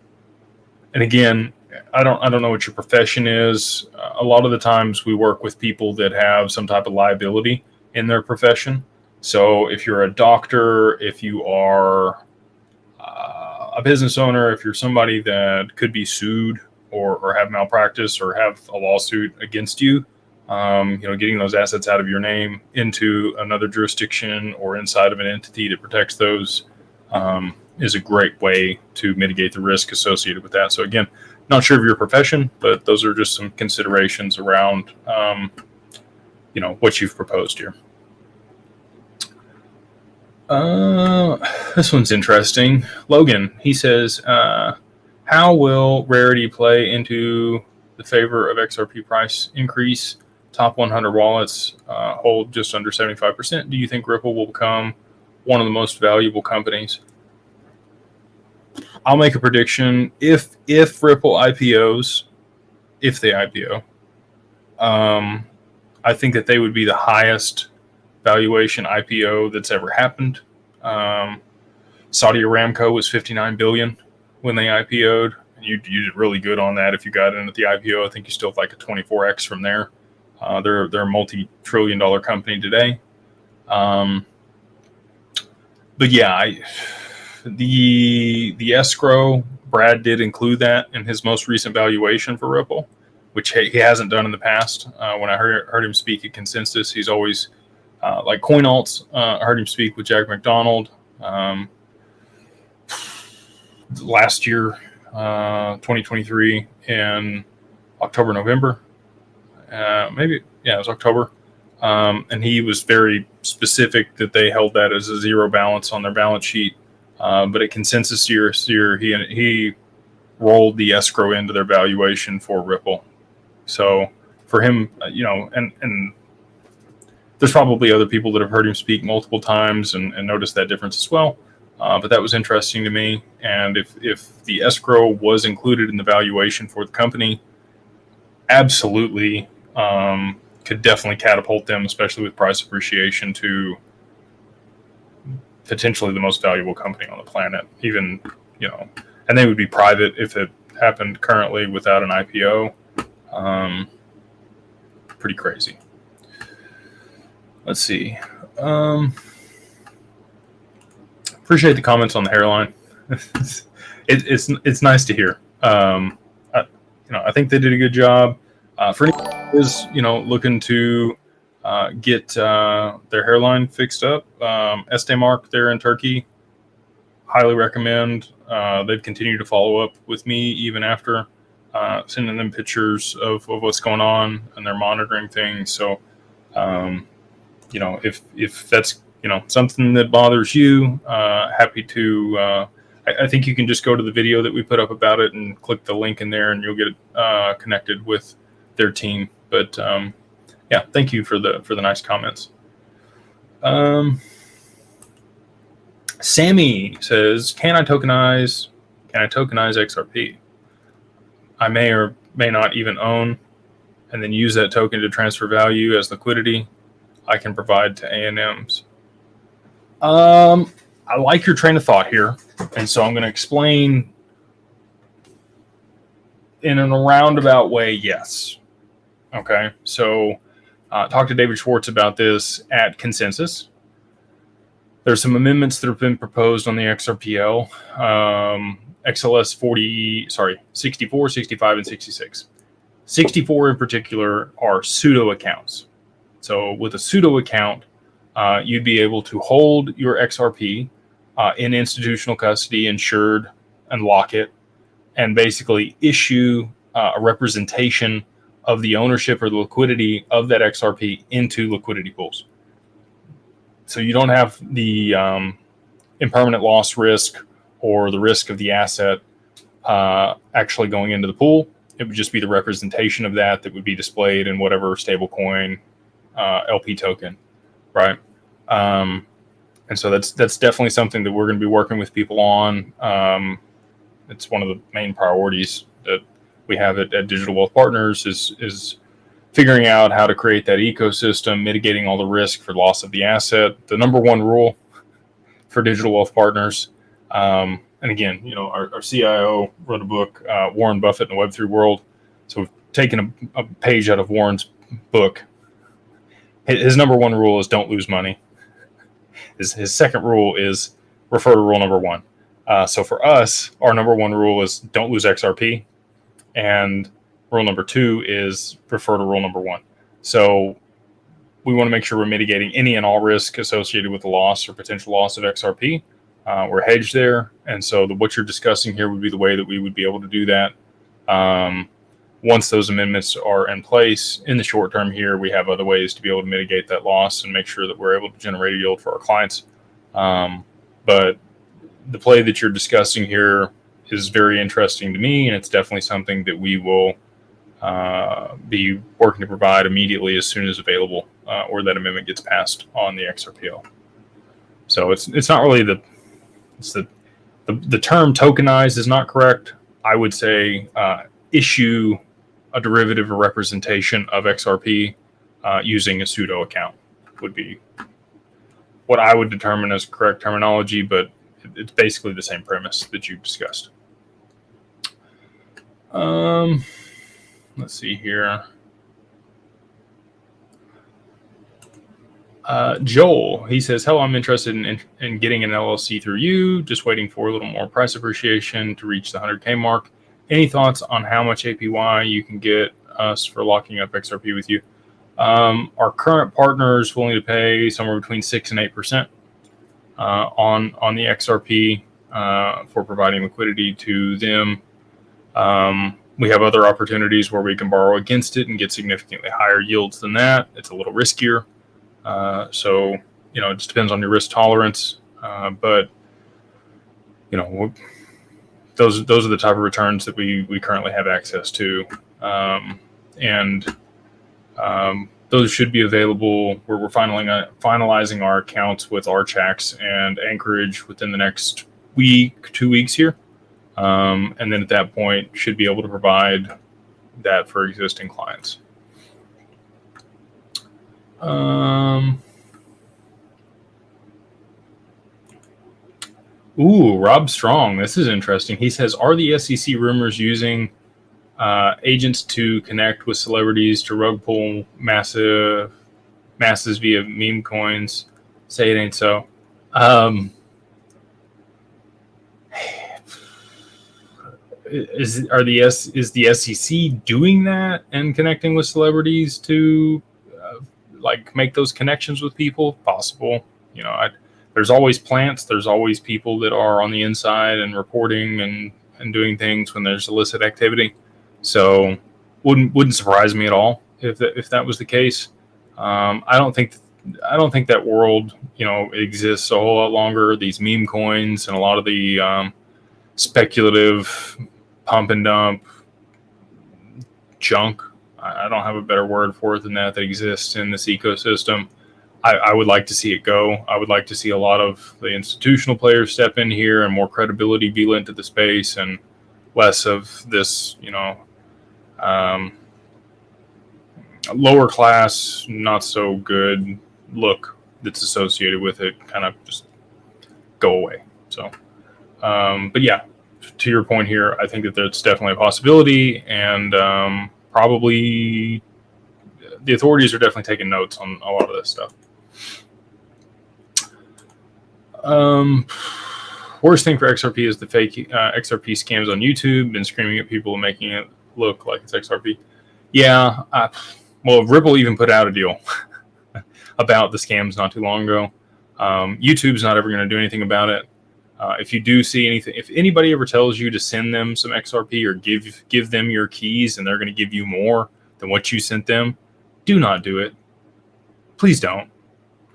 Speaker 1: again, I don't know what your profession is. A lot of the times we work with people that have some type of liability in their profession. So if you're a doctor, if you are a business owner, if you're somebody that could be sued or have malpractice or have a lawsuit against you, getting those assets out of your name into another jurisdiction or inside of an entity that protects those is a great way to mitigate the risk associated with that. So again, not sure of your profession, but those are just some considerations around, what you've proposed here. This one's interesting. Logan, he says, how will rarity play into the favor of XRP price increase? Top 100 wallets hold just under 75%. Do you think Ripple will become one of the most valuable companies? I'll make a prediction. If Ripple IPOs, if they IPO, I think that they would be the highest valuation IPO that's ever happened. Saudi Aramco was $59 billion when they IPO'd. You did really good on that. If you got in at the IPO, I think you still have like a 24x from there. They're a multi-trillion-dollar company today. But yeah, the escrow, Brad did include that in his most recent valuation for Ripple, which he hasn't done in the past. When I heard him speak at Consensus, he's always like CoinAlts. I heard him speak with Jack McDonald last year, 2023, in October, November. It was October. And he was very specific that they held that as a zero balance on their balance sheet. But at Consensus year, he rolled the escrow into their valuation for Ripple. So for him, and there's probably other people that have heard him speak multiple times and noticed that difference as well. But that was interesting to me. And if the escrow was included in the valuation for the company, absolutely could definitely catapult them, especially with price appreciation, to potentially the most valuable company on the planet, even and they would be private if it happened currently without an IPO. Pretty crazy. Let's see. Appreciate the comments on the hairline. It's nice to hear. I think they did a good job. For anyone who is looking to get their hairline fixed up, Estee Mark there in Turkey, highly recommend. They've continued to follow up with me even after sending them pictures of what's going on, and they're monitoring things. So, if that's something that bothers you, happy to. I think you can just go to the video that we put up about it and click the link in there, and you'll get connected with their team. But yeah, thank you for the nice comments. Sammy says, "Can I tokenize XRP? I may or may not even own, and then use that token to transfer value as liquidity I can provide to ANMs." I like your train of thought here, and so I'm going to explain in a roundabout way. Yes. Okay. So, talk to David Schwartz about this at Consensus. There's some amendments that have been proposed on the XRPL, XLS 64, 65, and 66. 64 in particular are pseudo accounts. So with a pseudo account, you'd be able to hold your XRP in institutional custody, insured, and lock it, and basically issue a representation of the ownership or the liquidity of that XRP into liquidity pools. So you don't have the impermanent loss risk or the risk of the asset actually going into the pool. It would just be the representation of that would be displayed in whatever stablecoin LP token, right? And so that's definitely something that we're going to be working with people on. It's one of the main priorities that we have at Digital Wealth Partners is figuring out how to create that ecosystem, mitigating all the risk for loss of the asset. The number one rule for Digital Wealth Partners, and again, our CIO wrote a book, Warren Buffett in the Web3 World. So we've taken a page out of Warren's book. His number one rule is don't lose money. His second rule is refer to rule number one. So for us, our number one rule is don't lose XRP. And rule number two is refer to rule number one. So we want to make sure we're mitigating any and all risk associated with the loss or potential loss of XRP. We're hedged there. And so what you're discussing here would be the way that we would be able to do that. Once those amendments are in place, in the short term here, we have other ways to be able to mitigate that loss and make sure that we're able to generate a yield for our clients. But the play that you're discussing here is very interesting to me, and it's definitely something that we will be working to provide immediately as soon as available, or that amendment gets passed on the XRPL. So it's not really the term tokenized is not correct. I would say issue a derivative or representation of XRP using a pseudo account would be what I would determine as correct terminology, but it's basically the same premise that you discussed. Let's see here. Joel, he says, "Hello, I'm interested in getting an LLC through you. Just waiting for a little more price appreciation to reach the 100K mark. Any thoughts on how much APY you can get us for locking up XRP with you?" Our current partner is willing to pay somewhere between 6 and 8% on the XRP for providing liquidity to them. We have other opportunities where we can borrow against it and get significantly higher yields than that. It's a little riskier. So, it just depends on your risk tolerance. But, those are the type of returns that we currently have access to. And those should be available where we're finalizing our accounts with Archax and Anchorage within the next week, 2 weeks here. And then at that point, should be able to provide that for existing clients. Ooh, Rob Strong. This is interesting. He says, are the SEC rumors using agents to connect with celebrities to rug pull masses via meme coins? Say it ain't so. Is the SEC doing that and connecting with celebrities to like make those connections with people? Possible. You know, there's always plants. There's always people that are on the inside and reporting and doing things when there's illicit activity. So wouldn't surprise me at all if that was the case. I don't think that world, you know, exists a whole lot longer. These meme coins and a lot of the speculative pump and dump junk, I don't have a better word for it than that exists in this ecosystem. I would like to see it go. I would like to see a lot of the institutional players step in here and more credibility be lent to the space and less of this, you know, lower class, not so good look that's associated with it kind of just go away. So, but yeah, to your point here, I think that that's definitely a possibility, and probably the authorities are definitely taking notes on a lot of this stuff. Worst thing for XRP is the fake XRP scams on YouTube. Been screaming at people and making it look like it's XRP. Yeah, well, Ripple even put out a deal about the scams not too long ago. YouTube's not ever going to do anything about it. If you do see anything, if anybody ever tells you to send them some XRP or give them your keys and they're going to give you more than what you sent them, do not do it. Please don't.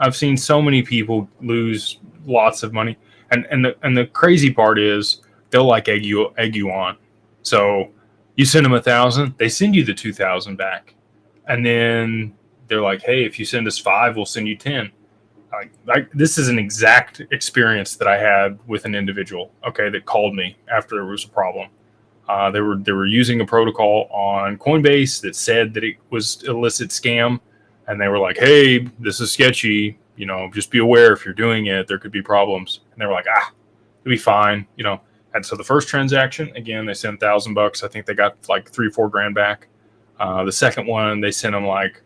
Speaker 1: I've seen so many people lose lots of money, and the crazy part is they'll like egg you on. So you send them 1,000, they send you the 2,000 back, and then they're like, "Hey, if you send us 5, we'll send you 10." This is an exact experience that I had with an individual, okay, that called me after there was a problem. They were using a protocol on Coinbase that said that it was illicit scam, and they were like, "Hey, this is sketchy. You know, just be aware if you're doing it, there could be problems." And they were like, "It'll be fine." You know, and so the first transaction, again, they sent $1,000. I think they got like 3-4 grand back. The second one, they sent them like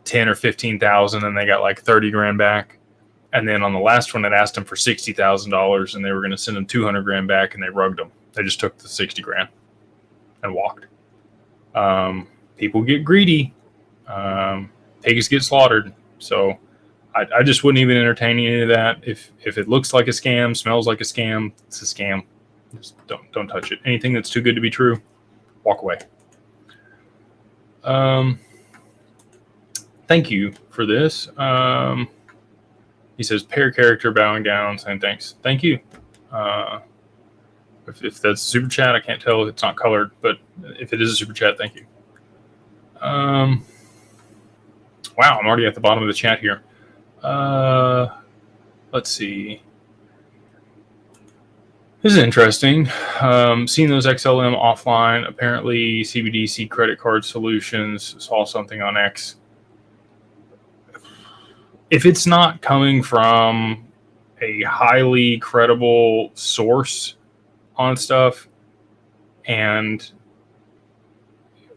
Speaker 1: 10 or 15,000, and they got like 30 grand back. And then on the last one, it asked them for $60,000, and they were going to send them 200 grand back, and they rugged them. They just took the 60 grand and walked. People get greedy. Pigs get slaughtered. So I just wouldn't even entertain any of that. If it looks like a scam, smells like a scam, it's a scam. Just don't touch it. Anything that's too good to be true, walk away. Thank you for this. He says, pair character bowing down, saying thanks. Thank you. If that's a super chat, I can't tell. It's not colored, but if it is a super chat, thank you. Wow, I'm already at the bottom of the chat here. Let's see. This is interesting. Seeing those XLM offline, apparently CBDC credit card solutions, saw something on X. If it's not coming from a highly credible source on stuff and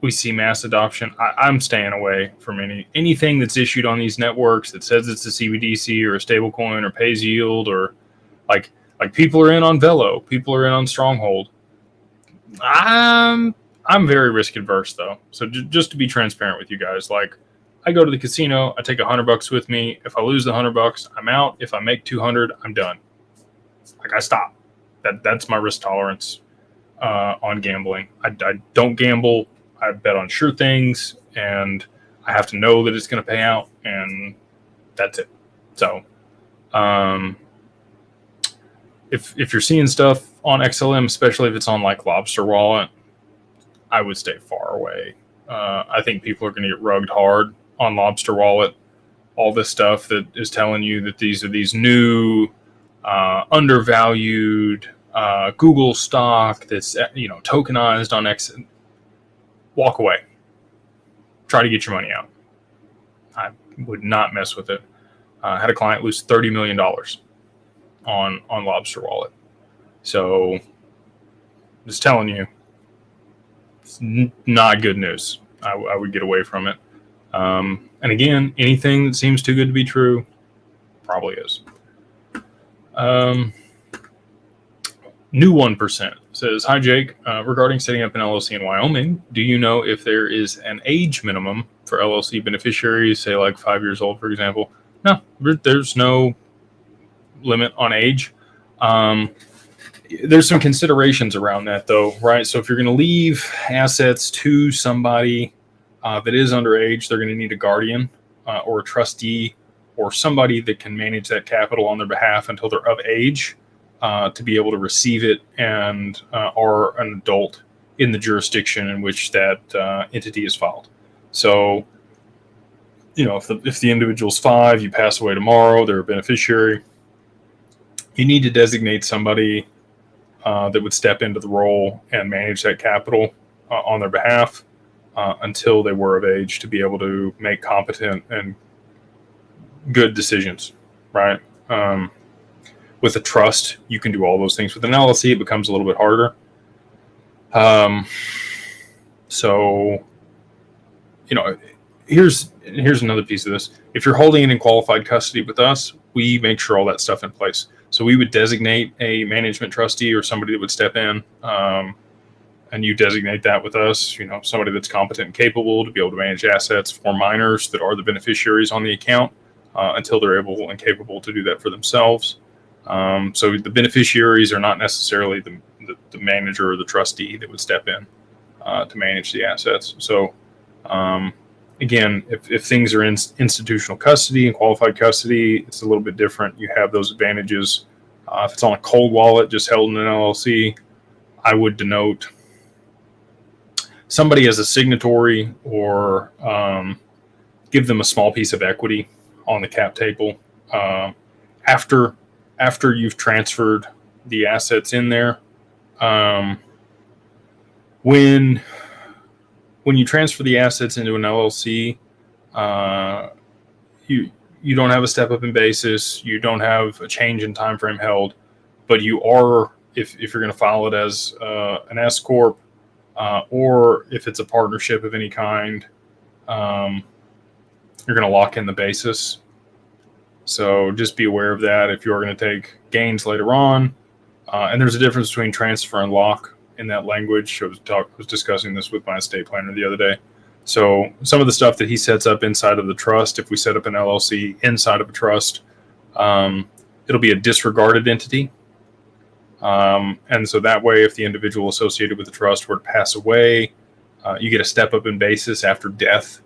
Speaker 1: we see mass adoption, I'm staying away from anything that's issued on these networks that says it's a CBDC or a stablecoin or pays yield, or like people are in on Velo, people are in on Stronghold. I'm very risk adverse though, so just to be transparent with you guys, like, I go to the casino, I take $100 with me. If I lose the $100, I'm out. If I make 200, I'm done. Like, I stop. That's my risk tolerance on gambling. I don't gamble. I bet on sure things, and I have to know that it's going to pay out, and that's it. So, if you're seeing stuff on XLM, especially if it's on like Lobster Wallet, I would stay far away. I think people are going to get rugged hard on Lobster Wallet. All this stuff that is telling you that these are these new undervalued Google stock that's, you know, tokenized on X. Walk away. Try to get your money out. I would not mess with it. I had a client lose $30 million on Lobster Wallet. So just telling you, it's not good news. I would get away from it. And again, anything that seems too good to be true probably is. New 1% says, "Hi Jake, regarding setting up an LLC in Wyoming, do you know if there is an age minimum for LLC beneficiaries, say like 5 years old, for example?" No, there's no limit on age. There's some considerations around that though, right? So if you're going to leave assets to somebody that is underage, they're going to need a guardian or a trustee or somebody that can manage that capital on their behalf until they're of age to be able to receive it and are an adult in the jurisdiction in which that entity is filed. So, if the individual's 5, you pass away tomorrow, they're a beneficiary, you need to designate somebody that would step into the role and manage that capital on their behalf until they were of age to be able to make competent and good decisions, right? With a trust, you can do all those things. With an LLC, it becomes a little bit harder. So, here's another piece of this. If you're holding it in qualified custody with us, we make sure all that stuff in place. So we would designate a management trustee or somebody that would step in, and you designate that with us, somebody that's competent and capable to be able to manage assets for minors that are the beneficiaries on the account until they're able and capable to do that for themselves. So the beneficiaries are not necessarily the manager or the trustee that would step in to manage the assets. So again, if things are in institutional custody and qualified custody, it's a little bit different. You have those advantages. If it's on a cold wallet, just held in an LLC, I would denote somebody as a signatory or give them a small piece of equity on the cap table after you've transferred the assets in there. When you transfer the assets into an LLC, you don't have a step up in basis, you don't have a change in time frame held, but you are, if you're going to file it as an S corp, or if it's a partnership of any kind, you're going to lock in the basis. So just be aware of that if you're going to take gains later on. And there's a difference between transfer and lock in that language. I was discussing this with my estate planner the other day. So some of the stuff that he sets up inside of the trust, if we set up an LLC inside of a trust, it'll be a disregarded entity. And so that way, if the individual associated with the trust were to pass away, you get a step up in basis after death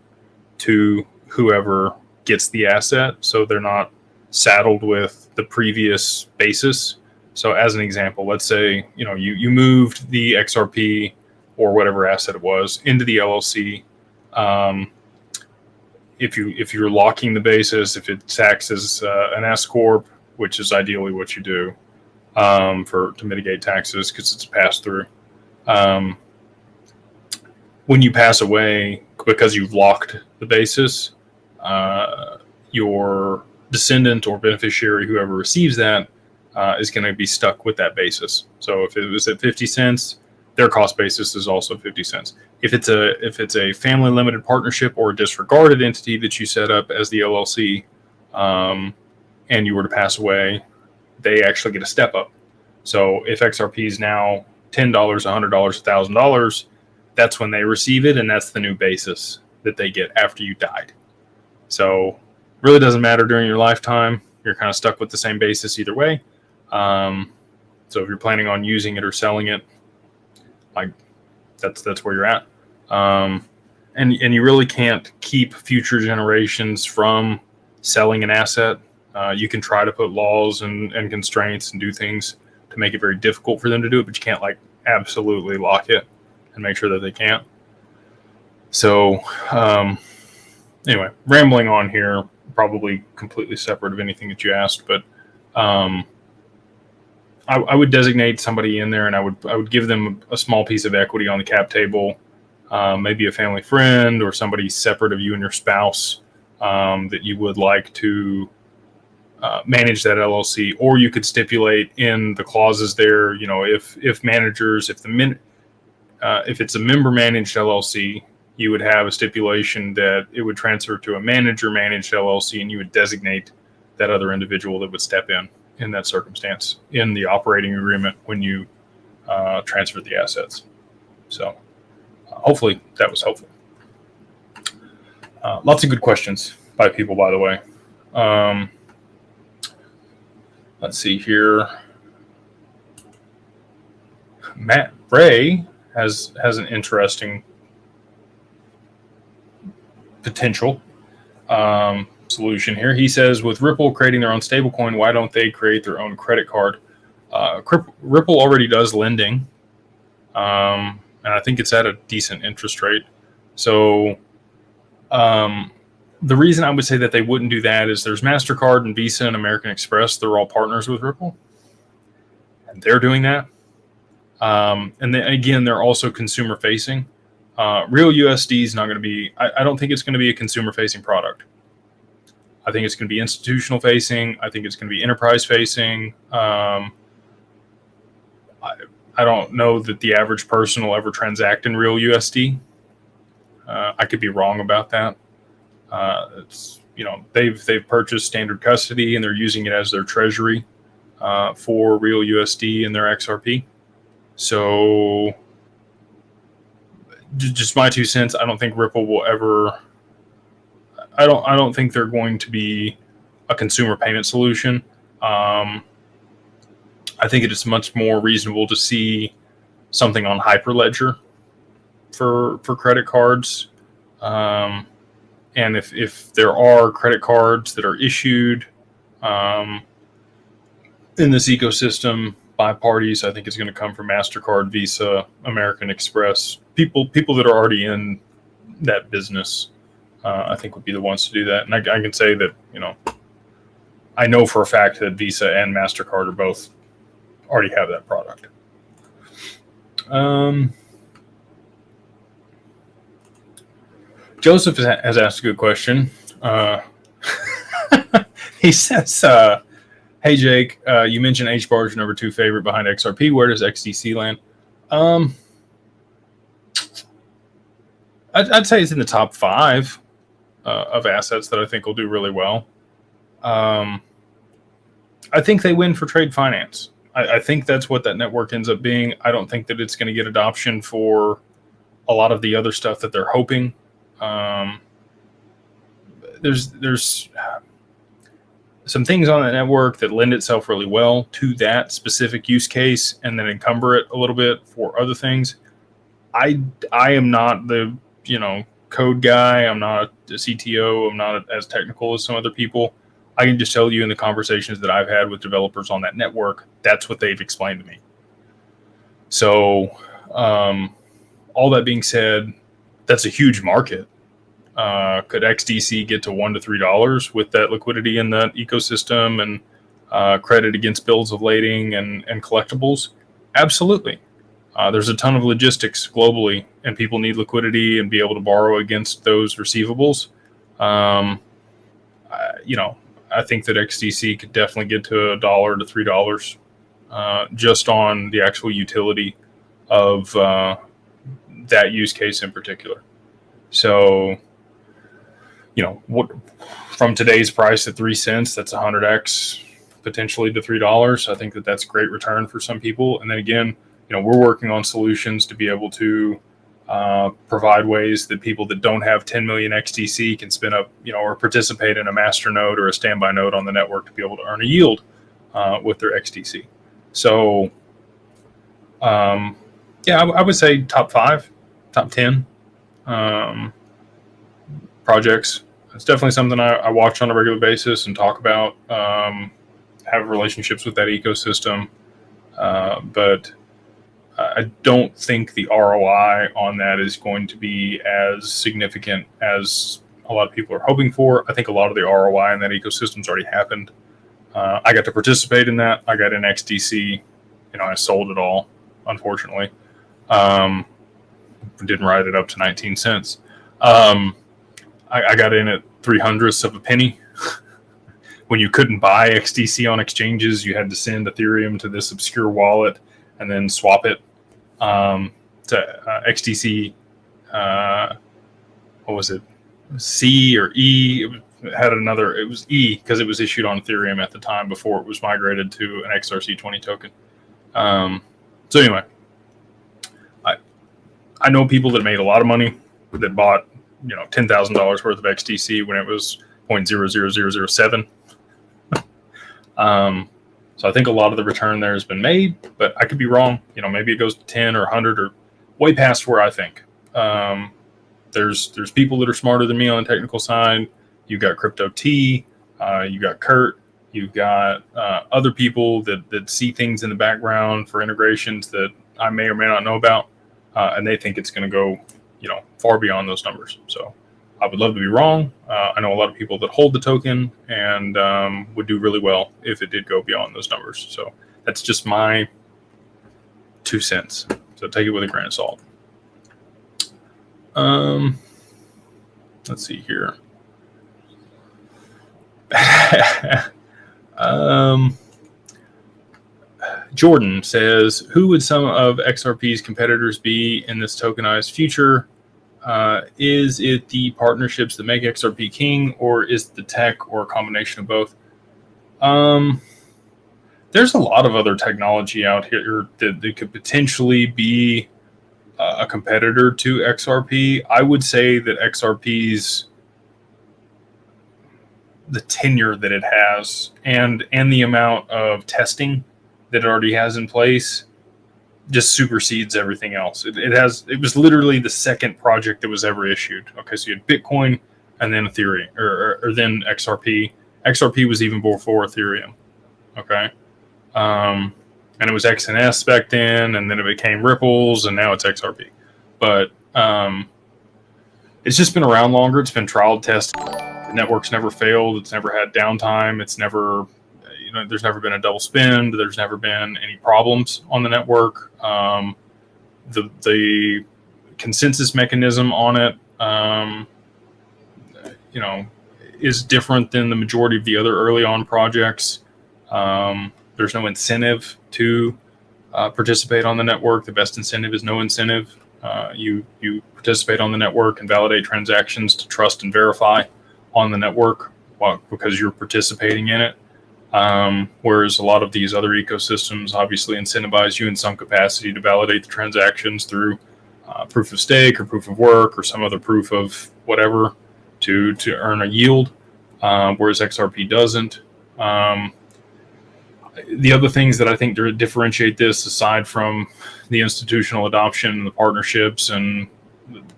Speaker 1: to whoever gets the asset. So they're not saddled with the previous basis. So as an example, let's say, you moved the XRP or whatever asset it was into the LLC. If you're locking the basis, if it acts as an S corp, which is ideally what you do to mitigate taxes because it's a pass through. When you pass away, because you've locked the basis, your descendant or beneficiary, whoever receives that, is going to be stuck with that basis. So if it was at 50 cents, their cost basis is also 50 cents. If it's a family limited partnership or a disregarded entity that you set up as the LLC, and you were to pass away, they actually get a step up. So if XRP is now $10, $100, $1,000, that's when they receive it, and that's the new basis that they get after you died. So really doesn't matter during your lifetime. You're kind of stuck with the same basis either way. So if you're planning on using it or selling it, that's where you're at. And you really can't keep future generations from selling an asset. You can try to put laws and constraints and do things to make it very difficult for them to do it, but you can't absolutely lock it and make sure that they can't. So anyway, rambling on here, probably completely separate of anything that you asked, but I would designate somebody in there, and I would give them a small piece of equity on the cap table, maybe a family friend or somebody separate of you and your spouse that you would like to manage that LLC, or you could stipulate in the clauses there, if managers, if it's a member managed LLC, you would have a stipulation that it would transfer to a manager managed LLC, and you would designate that other individual that would step in that circumstance in the operating agreement when you transfer the assets. So hopefully that was helpful. Lots of good questions by people, by the way. Let's see here. Matt Ray has an interesting potential solution here. He says, with Ripple creating their own stablecoin, why don't they create their own credit card? Ripple already does lending, and I think it's at a decent interest rate. So the reason I would say that they wouldn't do that is there's MasterCard and Visa and American Express. They're all partners with Ripple, and they're doing that. And then again, they're also consumer facing. Real USD is not going to be, I don't think it's going to be a consumer facing product. I think it's going to be institutional facing. I think it's going to be enterprise facing. I don't know that the average person will ever transact in real USD. I could be wrong about that. They've purchased standard custody and they're using it as their treasury for real USD in their XRP. So just my 2 cents. I don't think Ripple will ever. I don't think they're going to be a consumer payment solution. I think it is much more reasonable to see something on Hyperledger for credit cards. And if there are credit cards that are issued in this ecosystem by parties, I think it's going to come from MasterCard, Visa, American Express. People that are already in that business, I think would be the ones to do that. And I can say that, I know for a fact that Visa and MasterCard are both already have that product. Joseph has asked a good question. He says, hey, Jake, you mentioned HBAR is your number 2 favorite behind XRP. Where does XDC land? I'd say it's in the top 5 of assets that I think will do really well. I think they win for trade finance. I think that's what that network ends up being. I don't think that it's going to get adoption for a lot of the other stuff that they're hoping. There's some things on that network that lend itself really well to that specific use case and then encumber it a little bit for other things. I am not the, code guy. I'm not a CTO. I'm not as technical as some other people. I can just tell you in the conversations that I've had with developers on that network, that's what they've explained to me. So, all that being said, that's a huge market. Could XDC get to $1 to $3 with that liquidity in that ecosystem and credit against bills of lading and collectibles? Absolutely. There's a ton of logistics globally, and people need liquidity and be able to borrow against those receivables. I think that XDC could definitely get to $1 to $3 just on the actual utility of that use case in particular. So, from today's price at 3 cents, that's 100x potentially to $3. I think that that's great return for some people. And then again, we're working on solutions to be able to provide ways that people that don't have 10 million XDC can spin up, or participate in a master node or a standby node on the network to be able to earn a yield with their XDC. So, I would say top 5, top 10 projects. It's definitely something I watch on a regular basis and talk about, have relationships with that ecosystem. But I don't think the ROI on that is going to be as significant as a lot of people are hoping for. I think a lot of the ROI in that ecosystem's already happened. I got to participate in that. I got in XDC. I sold it all, unfortunately. Didn't write it up to 19 cents. I got in at 0.03 of a penny when you couldn't buy XDC on exchanges, you had to send Ethereum to this obscure wallet and then swap it to XDC. What was it? C or E? It had another. It was E because it was issued on Ethereum at the time before it was migrated to an XRC20 token. So anyway, I know people that made a lot of money that bought $10,000 worth of XDC when it was 0.00007. So I think a lot of the return there has been made, but I could be wrong. Maybe it goes to 10 or 100 or way past where I think. There's people that are smarter than me on the technical side. You've got Crypto T, you got Kurt, you've got other people that see things in the background for integrations that I may or may not know about, and they think it's going to go, far beyond those numbers. So I would love to be wrong. I know a lot of people that hold the token and would do really well if it did go beyond those numbers. So that's just my 2 cents. So take it with a grain of salt. Let's see here. Jordan says, who would some of XRP's competitors be in this tokenized future? Is it the partnerships that make XRP king, or is it the tech, or a combination of both? There's a lot of other technology out here that could potentially be a competitor to XRP. I would say that XRP's the tenure that it has and the amount of testing that it already has in place just supersedes everything else. It was literally the second project that was ever issued. Okay, so you had Bitcoin and then Ethereum, or then XRP. XRP was even before Ethereum. Okay, and it was XNS back then, and then it became Ripples, and now it's XRP. But it's just been around longer. It's been trial tested. The network's never failed. It's never had downtime. It's never, there's never been a double spend. There's never been any problems on the network. The consensus mechanism on it, is different than the majority of the other early on projects. There's no incentive to participate on the network. The best incentive is no incentive. You participate on the network and validate transactions to trust and verify on the network because you're participating in it. Whereas a lot of these other ecosystems obviously incentivize you in some capacity to validate the transactions through proof of stake or proof of work or some other proof of whatever to earn a yield, whereas XRP doesn't. The other things that I think differentiate this, aside from the institutional adoption and the partnerships and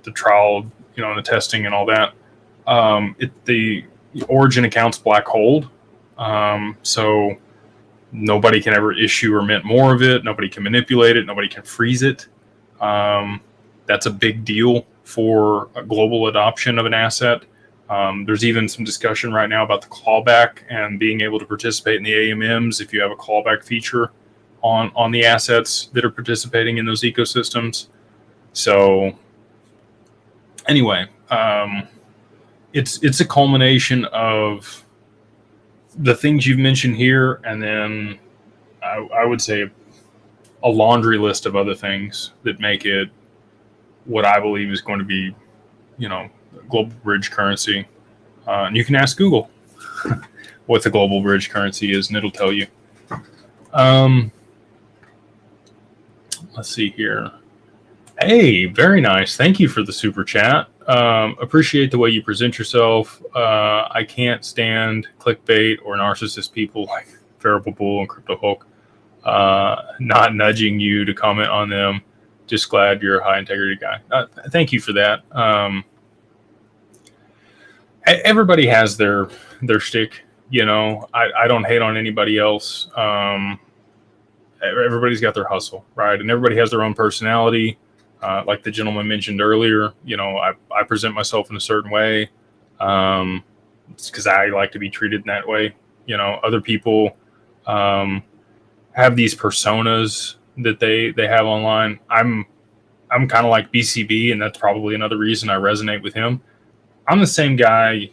Speaker 1: the trial, and the testing and all that, the origin account's black hold. So nobody can ever issue or mint more of it. Nobody can manipulate it. Nobody can freeze it. That's a big deal for a global adoption of an asset. There's even some discussion right now about the clawback and being able to participate in the AMMs if you have a clawback feature on the assets that are participating in those ecosystems. So anyway, it's a culmination of the things you've mentioned here, and then I would say a laundry list of other things that make it what I believe is going to be, global bridge currency. And you can ask Google what the global bridge currency is, and it'll tell you. Let's see here. Hey, very nice. Thank you for the super chat. Appreciate the way you present yourself. I can't stand clickbait or narcissist people like Variable Bull and Crypto Hulk. Not nudging you to comment on them. Just glad you're a high integrity guy. Thank you for that. Everybody has their shtick. I don't hate on anybody else. Everybody's got their hustle, right? And everybody has their own personality. Like the gentleman mentioned earlier, I present myself in a certain way. It's because I like to be treated in that way. Other people have these personas that they have online. I'm kind of like BCB, and that's probably another reason I resonate with him. I'm the same guy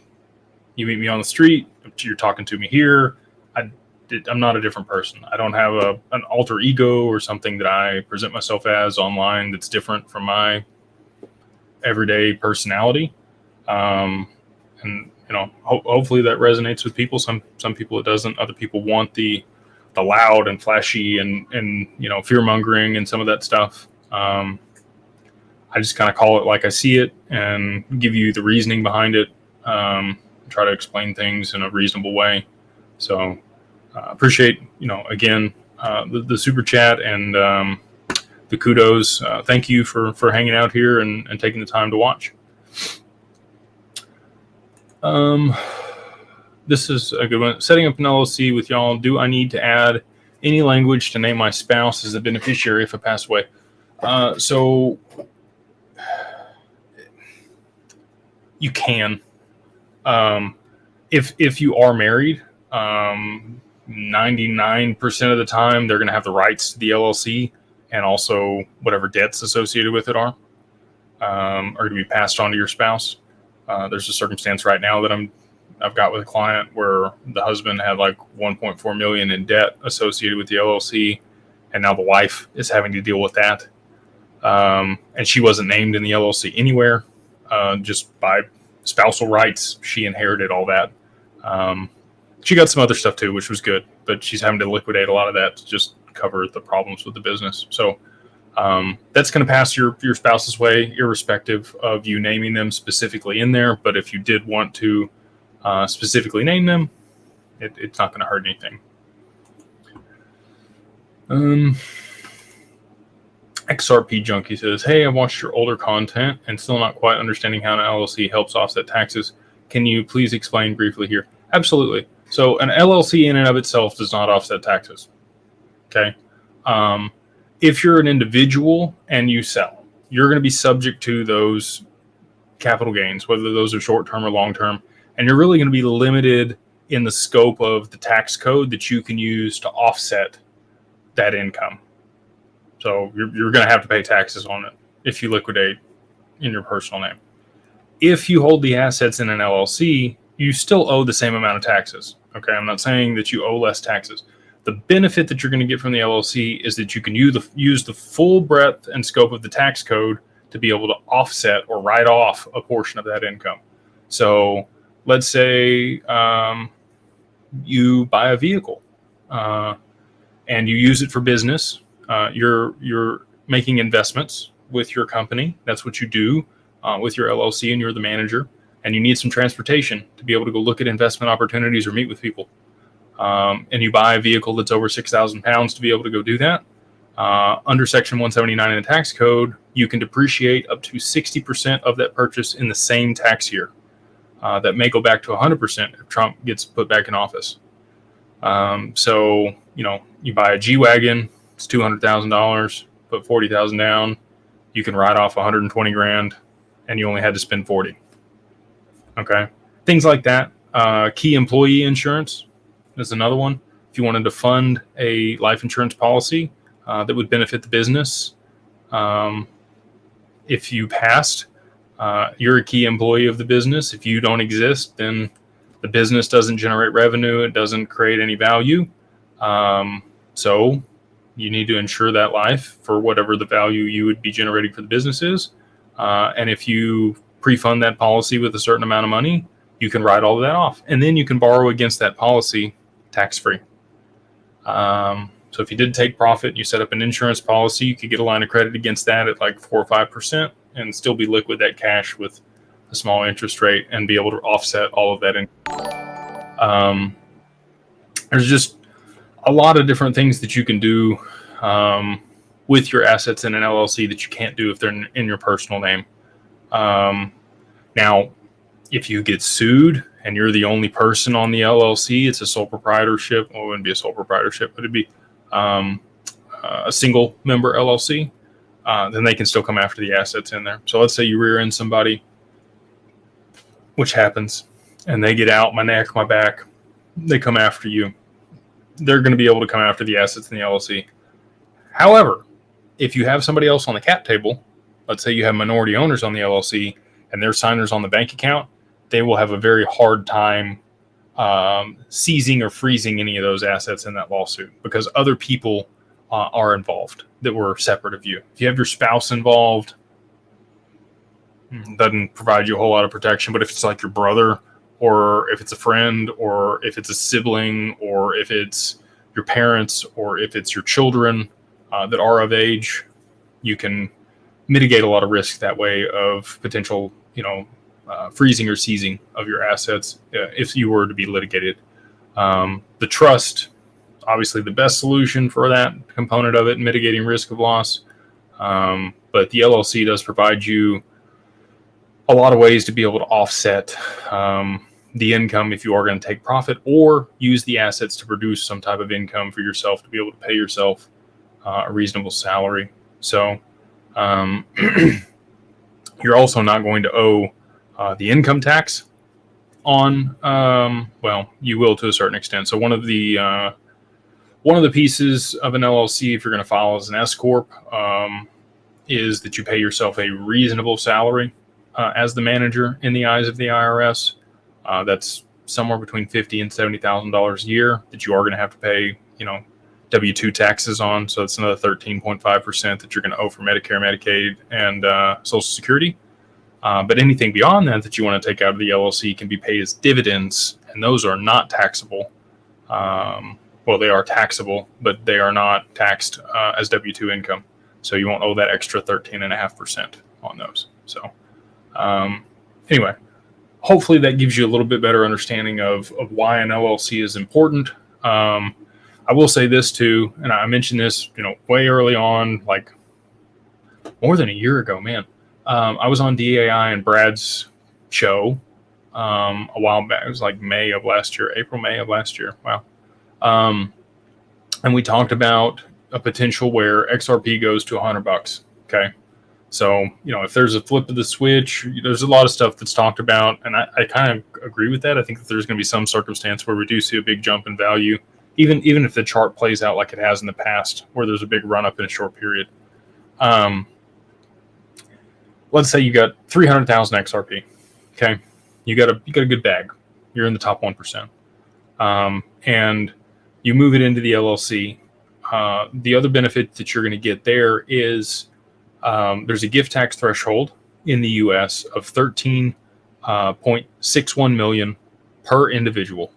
Speaker 1: You meet me on the street, you're talking to me here. I'm not a different person. I don't have an alter ego or something that I present myself as online that's different from my everyday personality. And hopefully that resonates with people. Some people it doesn't. Other people want the loud and flashy and fear mongering and some of that stuff. I just kind of call it like I see it and give you the reasoning behind it. Try to explain things in a reasonable way. So appreciate again the super chat and the kudos. Thank you for hanging out here and taking the time to watch. This is a good one. Setting up an LLC with y'all. Do I need to add any language to name my spouse as a beneficiary if I pass away? So you can. If you are married, 99% of the time they're going to have the rights to the LLC, and also whatever debts associated with it are going to be passed on to your spouse. There's a circumstance right now that I've got with a client where the husband had like 1.4 million in debt associated with the LLC, and now the wife is having to deal with that. And she wasn't named in the LLC anywhere, just by spousal rights. She inherited all that. She got some other stuff too, which was good, but she's having to liquidate a lot of that to just cover the problems with the business. So that's going to pass your spouse's way, irrespective of you naming them specifically in there. But if you did want to specifically name them, it's not going to hurt anything. XRP Junkie says, hey, I watched your older content and still not quite understanding how an LLC helps offset taxes. Can you please explain briefly here? Absolutely. So an LLC in and of itself does not offset taxes. Okay. If you're an individual and you sell, you're going to be subject to those capital gains, whether those are short-term or long-term, and you're really going to be limited in the scope of the tax code that you can use to offset that income. So you're going to have to pay taxes on it if you liquidate in your personal name. If you hold the assets in an LLC, you still owe the same amount of taxes. Okay, I'm not saying that you owe less taxes. The benefit that you're going to get from the LLC is that you can use the full breadth and scope of the tax code to be able to offset or write off a portion of that income. So let's say you buy a vehicle and you use it for business. You're making investments with your company. That's what you do with your LLC, and you're the manager. And you need some transportation to be able to go look at investment opportunities or meet with people. And you buy a vehicle that's over 6,000 pounds to be able to go do that. Under Section 179 in the tax code, you can depreciate up to 60% of that purchase in the same tax year. That may go back to 100% if Trump gets put back in office. So, you buy a G-Wagon, it's $200,000, put $40,000 down. You can write off 120 grand, and you only had to spend 40. Okay. Things like that. Key employee insurance is another one. If you wanted to fund a life insurance policy that would benefit the business, if you passed, you're a key employee of the business. If you don't exist, then the business doesn't generate revenue. It doesn't create any value. So you need to insure that life for whatever the value you would be generating for the business is. And if you pre-fund that policy with a certain amount of money, you can write all of that off. And then you can borrow against that policy tax-free. So if you did take profit, you set up an insurance policy, you could get a line of credit against that at like 4 or 5% and still be liquid that cash with a small interest rate and be able to offset all of that. There's just a lot of different things that you can do with your assets in an LLC that you can't do if they're in your personal name. Now, if you get sued and you're the only person on the LLC, it's a sole proprietorship. Well, it wouldn't be a sole proprietorship, but it'd be a single member LLC. Then they can still come after the assets in there. So let's say you rear end somebody, which happens, and they get out, my neck, my back, they come after you. They're going to be able to come after the assets in the LLC. However, if you have somebody else on the cap table, let's say you have minority owners on the LLC and they're signers on the bank account, they will have a very hard time seizing or freezing any of those assets in that lawsuit, because other people are involved that were separate of you. If you have your spouse involved, doesn't provide you a whole lot of protection. But if it's like your brother, or if it's a friend, or if it's a sibling, or if it's your parents, or if it's your children that are of age, you can mitigate a lot of risk that way of potential, freezing or seizing of your assets if you were to be litigated. The trust, obviously the best solution for that component of it, mitigating risk of loss. But the LLC does provide you a lot of ways to be able to offset the income if you are going to take profit, or use the assets to produce some type of income for yourself to be able to pay yourself a reasonable salary. So you're also not going to owe the income tax on, you will to a certain extent. So one of the pieces of an LLC, if you're going to file as an S corp, is that you pay yourself a reasonable salary as the manager in the eyes of the IRS. That's somewhere between $50,000 and $70,000 a year that you are going to have to pay, W-2 taxes on. So it's another 13.5% that you're going to owe for Medicare, Medicaid, and Social Security. But anything beyond that you want to take out of the LLC can be paid as dividends, and those are not taxable. They are taxable, but they are not taxed as W-2 income. So you won't owe that extra 13.5% on those. So anyway, hopefully that gives you a little bit better understanding of why an LLC is important. I will say this too, and I mentioned this, way early on, like more than a year ago, man. I was on DAI and Brad's show a while back. It was like May of last year. Wow. And we talked about a potential where XRP goes to $100. Okay. So, if there's a flip of the switch, there's a lot of stuff that's talked about, and I kind of agree with that. I think that there's going to be some circumstance where we do see a big jump in value, even if the chart plays out like it has in the past, where there's a big run up in a short period. Let's say you got 300,000 XRP. Okay. You got a good bag. You're in the top 1%. And you move it into the LLC. The other benefit that you're going to get there is there's a gift tax threshold in the U.S. of 13.61 million per individual.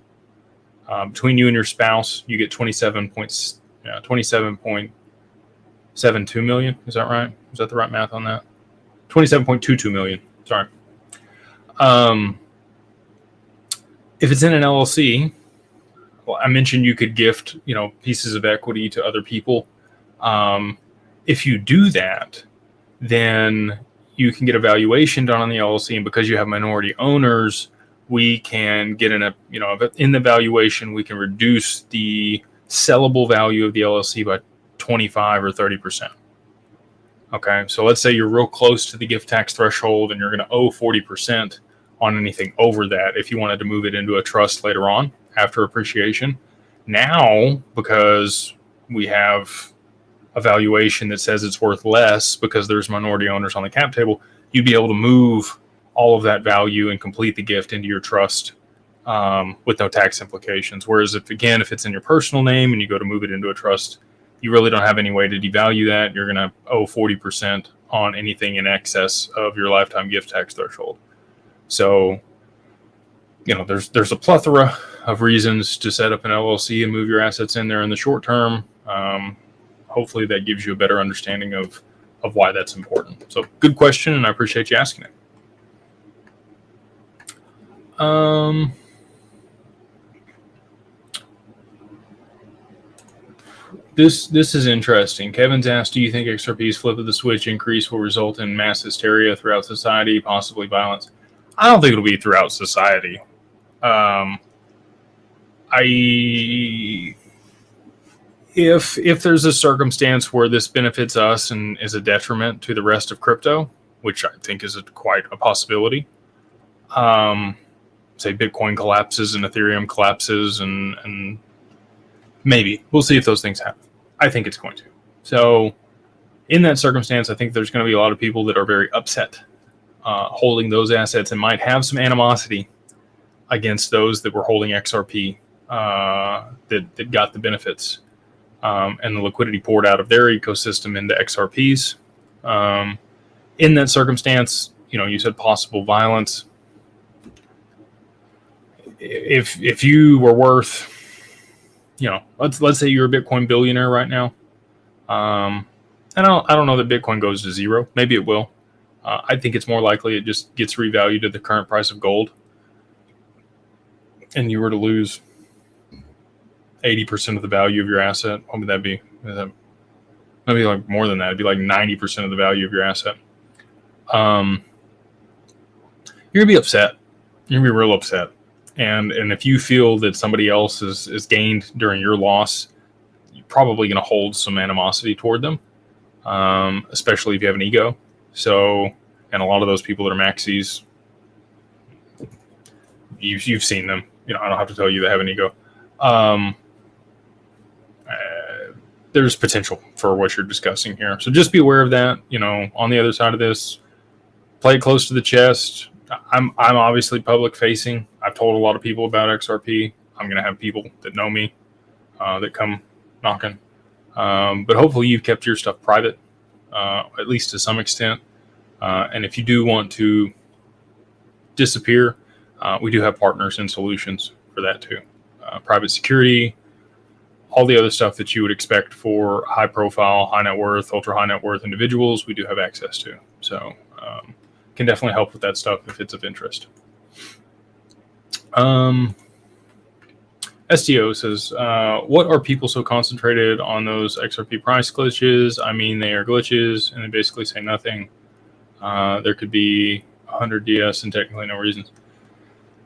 Speaker 1: Between you and your spouse, you get 27.72 million. Is that right? Is that the right math on that? 27.22 million. Sorry. If it's in an LLC, well, I mentioned you could gift, pieces of equity to other people. If you do that, then you can get a valuation done on the LLC, and because you have minority owners, we can get in the valuation, we can reduce the sellable value of the LLC by 25 or 30%. Okay, so let's say you're real close to the gift tax threshold and you're going to owe 40% on anything over that if you wanted to move it into a trust later on after appreciation. Now, because we have a valuation that says it's worth less because there's minority owners on the cap table, you'd be able to move all of that value and complete the gift into your trust with no tax implications. Whereas if it's in your personal name and you go to move it into a trust, you really don't have any way to devalue that. You're going to owe 40% on anything in excess of your lifetime gift tax threshold. So, there's a plethora of reasons to set up an LLC and move your assets in there in the short term. Hopefully that gives you a better understanding of why that's important. So good question, and I appreciate you asking it. This is interesting. Kevin's asked, do you think XRP's flip of the switch increase will result in mass hysteria throughout society, possibly violence? I don't think it'll be throughout society. If there's a circumstance where this benefits us and is a detriment to the rest of crypto, which I think is quite a possibility, say Bitcoin collapses and Ethereum collapses, and maybe we'll see if those things happen. I think it's going to. So in that circumstance, I think there's going to be a lot of people that are very upset holding those assets and might have some animosity against those that were holding XRP that got the benefits. And the liquidity poured out of their ecosystem into XRPs. In that circumstance, you said possible violence. If you were worth, let's say you're a Bitcoin billionaire right now. And I don't know that Bitcoin goes to zero. Maybe it will. I think it's more likely it just gets revalued at the current price of gold. And you were to lose 80% of the value of your asset. What would that be? Maybe like more than that. It'd be like 90% of the value of your asset. You're gonna be upset. You're gonna be real upset. And if you feel that somebody else is gained during your loss, you're probably gonna hold some animosity toward them, especially if you have an ego. So, and a lot of those people that are maxis, you've seen them. I don't have to tell you they have an ego. There's potential for what you're discussing here. So just be aware of that. On the other side of this, play it close to the chest. I'm obviously public facing. I've told a lot of people about XRP. I'm going to have people that know me that come knocking. But hopefully you've kept your stuff private, at least to some extent. And if you do want to disappear, we do have partners and solutions for that too. Private security, all the other stuff that you would expect for high profile, high net worth, ultra high net worth individuals, we do have access to. So can definitely help with that stuff if it's of interest. STO says, what are people so concentrated on those XRP price glitches? I mean, they are glitches and they basically say nothing. There could be 100 DS and technically no reasons.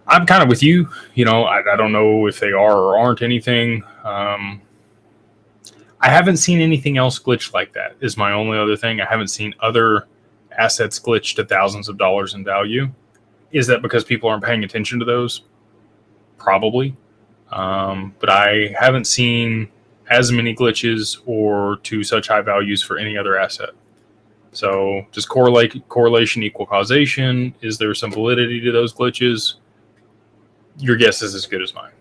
Speaker 1: I'm kind of with you. I don't know if they are or aren't anything. I haven't seen anything else glitch like that is my only other thing. I haven't seen other assets glitch to thousands of dollars in value. Is that because people aren't paying attention to those? Probably. But I haven't seen as many glitches or to such high values for any other asset. So does correlation equal causation? Is there some validity to those glitches? Your guess is as good as mine.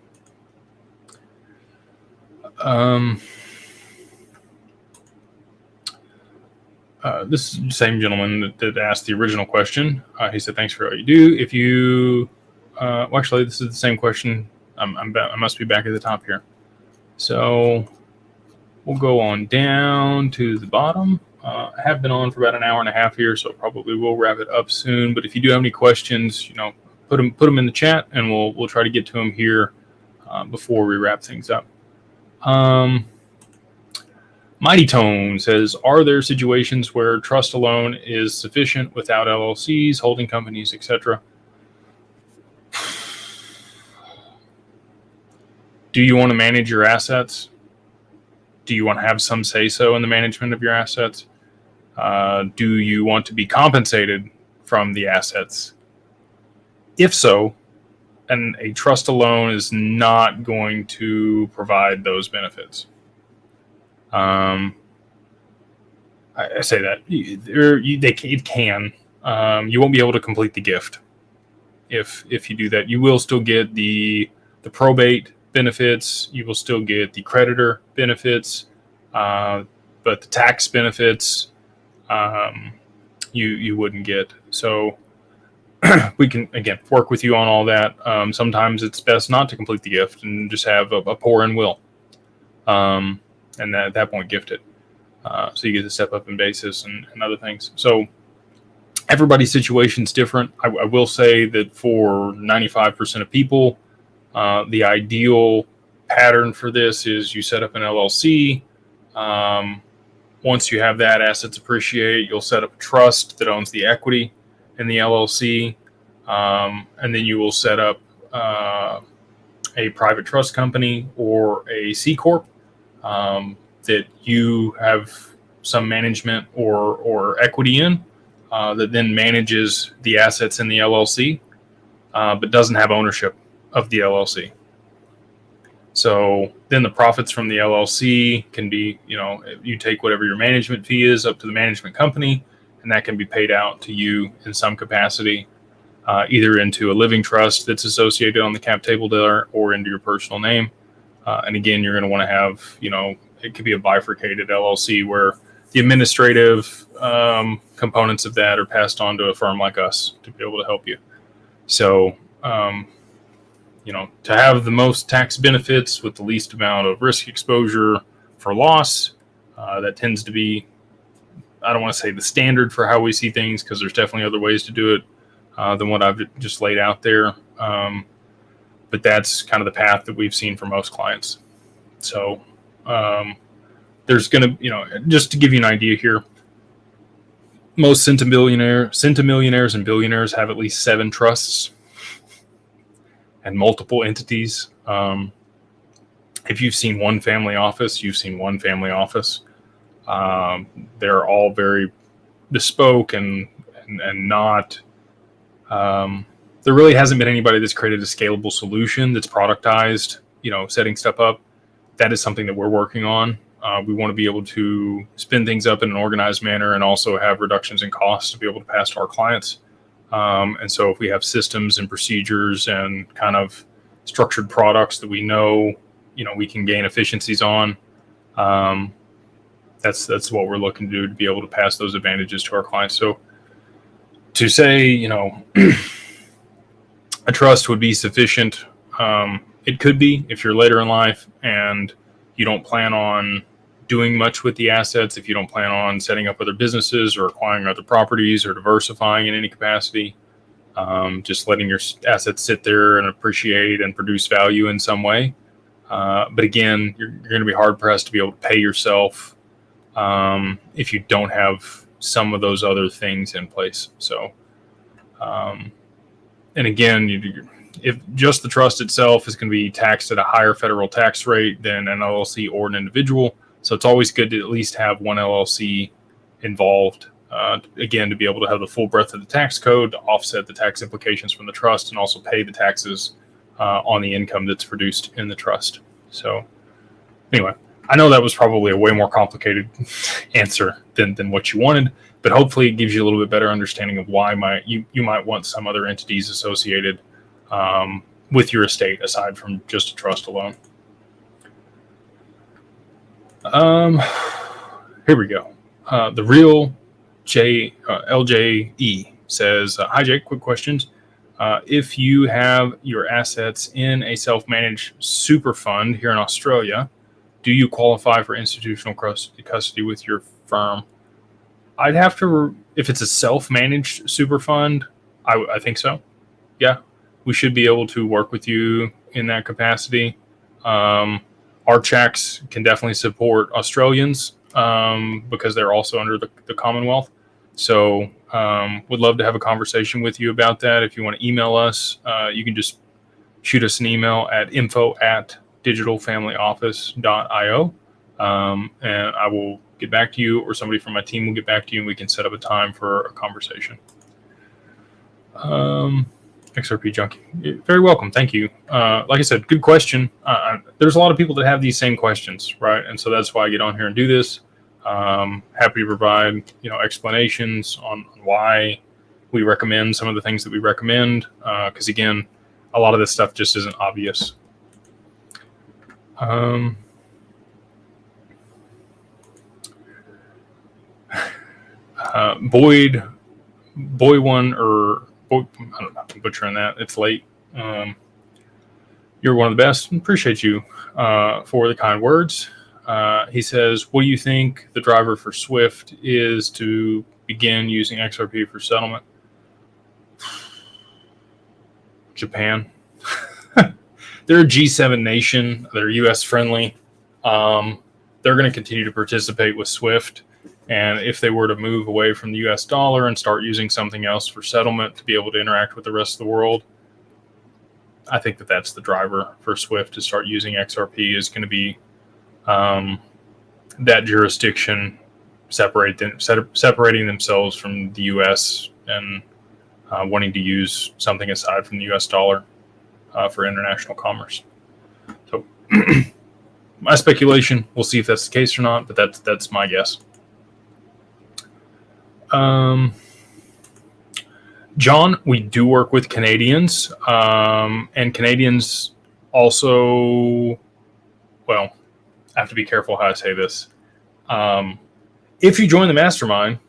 Speaker 1: This same gentleman that asked the original question, he said, thanks for all you do. If you, actually, this is the same question. I must be back at the top here. So we'll go on down to the bottom. I have been on for about an hour and a half here, so probably we'll wrap it up soon. But if you do have any questions, put them in the chat, and we'll try to get to them here before we wrap things up. Mighty Tone says, are there situations where trust alone is sufficient without LLCs, holding companies, etc.? Do you want to manage your assets? Do you want to have some say-so in the management of your assets? Do you want to be compensated from the assets? If so, and a trust alone is not going to provide those benefits. I say that it can. You won't be able to complete the gift if you do that. You will still get the probate benefits. You will still get the creditor benefits, but the tax benefits you wouldn't get. So we can again work with you on all that. Sometimes it's best not to complete the gift and just have a pour-in will. And at that point, gift it. So you get to step up in basis and other things. So everybody's situation is different. I will say that for 95% of people, the ideal pattern for this is you set up an LLC. Once you have that, assets appreciate, you'll set up a trust that owns the equity in the LLC. And then you will set up a private trust company or a C Corp. That you have some management or equity in, that then manages the assets in the LLC, but doesn't have ownership of the LLC. So then the profits from the LLC can be, you take whatever your management fee is up to the management company, and that can be paid out to you in some capacity, either into a living trust that's associated on the cap table there or into your personal name. And again, you're going to want to have, it could be a bifurcated LLC where the administrative components of that are passed on to a firm like us to be able to help you. So, to have the most tax benefits with the least amount of risk exposure for loss, that tends to be, I don't want to say the standard for how we see things, because there's definitely other ways to do it than what I've just laid out there. But that's kind of the path that we've seen for most clients. So there's going to, just to give you an idea here, most centimillionaires and billionaires have at least 7 trusts and multiple entities. If you've seen one family office, you've seen one family office. They're all very bespoke and not, there really hasn't been anybody that's created a scalable solution that's productized, setting stuff up. That is something that we're working on. We want to be able to spin things up in an organized manner and also have reductions in costs to be able to pass to our clients. And so if we have systems and procedures and kind of structured products that we know, we can gain efficiencies on, that's what we're looking to do, to be able to pass those advantages to our clients. So to say, a trust would be sufficient, it could be if you're later in life and you don't plan on doing much with the assets, if you don't plan on setting up other businesses or acquiring other properties or diversifying in any capacity, just letting your assets sit there and appreciate and produce value in some way. But again, you're going to be hard pressed to be able to pay yourself if you don't have some of those other things in place. So, and again, if just the trust itself is going to be taxed at a higher federal tax rate than an LLC or an individual. So it's always good to at least have one LLC involved, again, to be able to have the full breadth of the tax code, to offset the tax implications from the trust, and also pay the taxes on the income that's produced in the trust. So anyway, I know that was probably a way more complicated answer than what you wanted, but hopefully it gives you a little bit better understanding of why you might want some other entities associated with your estate aside from just a trust alone. Here we go. The real LJE says, hi Jake, quick questions. If you have your assets in a self-managed super fund here in Australia, do you qualify for institutional custody with your firm? I'd have to, if it's a self-managed super fund, I think so. Yeah, we should be able to work with you in that capacity. Our checks can definitely support Australians because they're also under the Commonwealth. So would love to have a conversation with you about that. If you want to email us, you can just shoot us an email at info@digitalfamilyoffice.io, and I will get back to you, or somebody from my team will get back to you, and we can set up a time for a conversation. XRP Junkie, very welcome. Thank you. Like I said, good question. There's a lot of people that have these same questions, right? And so that's why I get on here and do this. Happy to provide, explanations on why we recommend some of the things that we recommend. Because again, a lot of this stuff just isn't obvious. Boy one, or Boy, I don't know, I'm butchering that. It's late. You're one of the best. Appreciate you for the kind words. He says, what do you think the driver for Swift is to begin using XRP for settlement? Japan. They're a G7 nation. They're US friendly. They're going to continue to participate with Swift. And if they were to move away from the US dollar and start using something else for settlement to be able to interact with the rest of the world, I think that that's the driver for Swift to start using XRP, is going to be that jurisdiction separating themselves from the US and wanting to use something aside from the US dollar for international commerce. So my speculation, we'll see if that's the case or not, but that's my guess. John, we do work with Canadians, and Canadians also, well, I have to be careful how I say this. If you join the mastermind,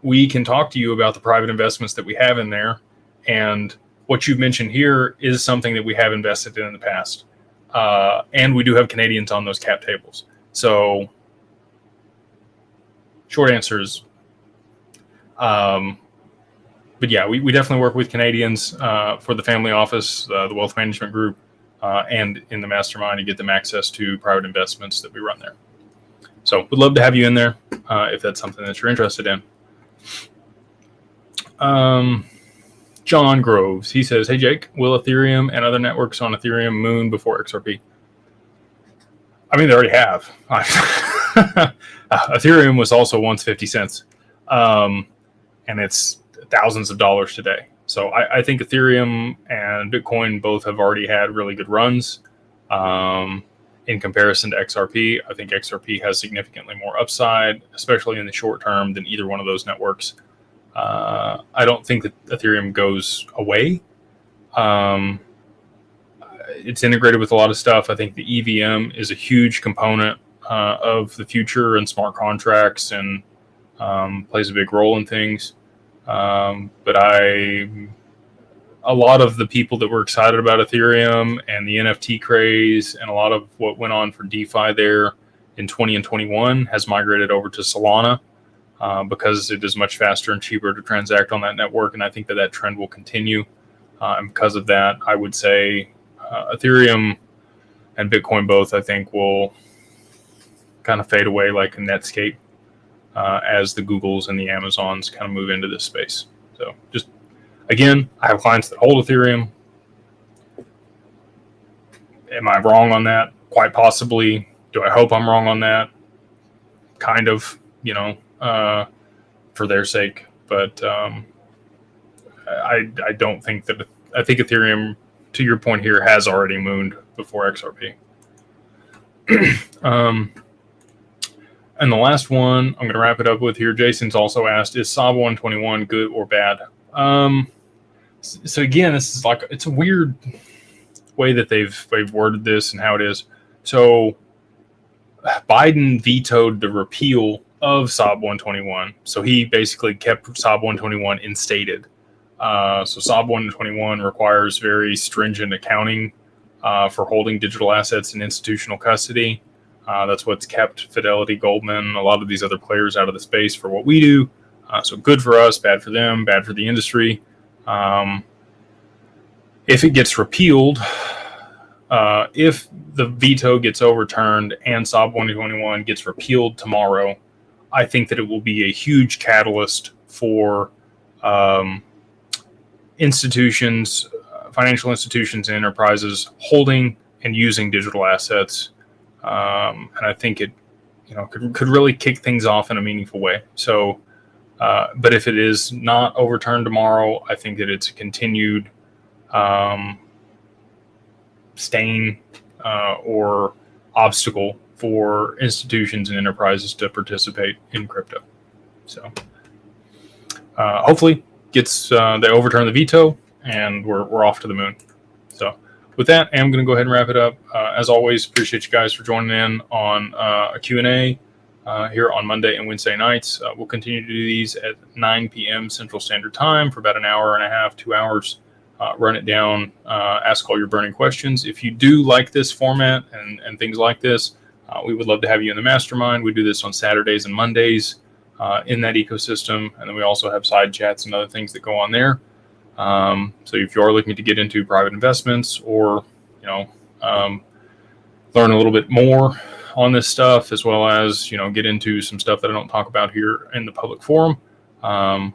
Speaker 1: we can talk to you about the private investments that we have in there. And what you've mentioned here is something that we have invested in the past. And we do have Canadians on those cap tables. So short answer is, but yeah, we definitely work with Canadians for the family office, the wealth management group, and in the mastermind to get them access to private investments that we run there. So we'd love to have you in there if that's something that you're interested in. John Groves, he says, hey Jake, will Ethereum and other networks on Ethereum moon before XRP? I mean, they already have. Ethereum was also once 50 cents. And it's thousands of dollars today. So I think Ethereum and Bitcoin both have already had really good runs. In comparison to XRP, I think XRP has significantly more upside, especially in the short term, than either one of those networks. I don't think that Ethereum goes away. It's integrated with a lot of stuff. I think the EVM is a huge component of the future and smart contracts, and plays a big role in things. But a lot of the people that were excited about Ethereum and the NFT craze and a lot of what went on for DeFi there in 20 and 21 has migrated over to Solana because it is much faster and cheaper to transact on that network. And I think that trend will continue. And because of that, I would say Ethereum and Bitcoin both, I think, will kind of fade away like a Netscape as the Googles and the Amazons kind of move into this space. So just, again, I have clients that hold Ethereum. Am I wrong on that? Quite possibly. Do I hope I'm wrong on that? Kind of, for their sake. But I don't think that, I think Ethereum, to your point here, has already mooned before XRP. And the last one I'm going to wrap it up with here, Jason's also asked, is SOB 121 good or bad? So again, this is like, it's a weird way that they've worded this and how it is. So Biden vetoed the repeal of SOB 121. So he basically kept SOB 121 instated. So SOB 121 requires very stringent accounting for holding digital assets in institutional custody. That's what's kept Fidelity, Goldman, a lot of these other players out of the space for what we do. So good for us, bad for them, bad for the industry. If it gets repealed, if the veto gets overturned and SOB 121 gets repealed tomorrow, I think that it will be a huge catalyst for institutions, financial institutions and enterprises holding and using digital assets. And I think it, could really kick things off in a meaningful way. So, but if it is not overturned tomorrow, I think that it's a continued stain or obstacle for institutions and enterprises to participate in crypto. So, hopefully, they overturn the veto and we're off to the moon. So. With that, I'm going to go ahead and wrap it up. As always, appreciate you guys for joining in on a Q&A here on Monday and Wednesday nights. We'll continue to do these at 9 p.m. Central Standard Time for about an hour and a half, 2 hours. Run it down, ask all your burning questions. If you do like this format and things like this, we would love to have you in the mastermind. We do this on Saturdays and Mondays in that ecosystem. And then we also have side chats and other things that go on there. So if you are looking to get into private investments or, learn a little bit more on this stuff, as well as, get into some stuff that I don't talk about here in the public forum,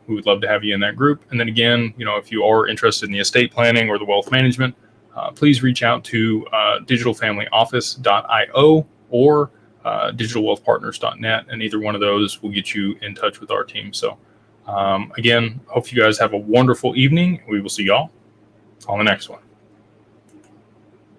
Speaker 1: we would love to have you in that group. And then again, if you are interested in the estate planning or the wealth management, please reach out to digitalfamilyoffice.io or digitalwealthpartners.net, and either one of those will get you in touch with our team. So again, hope you guys have a wonderful evening. We will see y'all on the next one.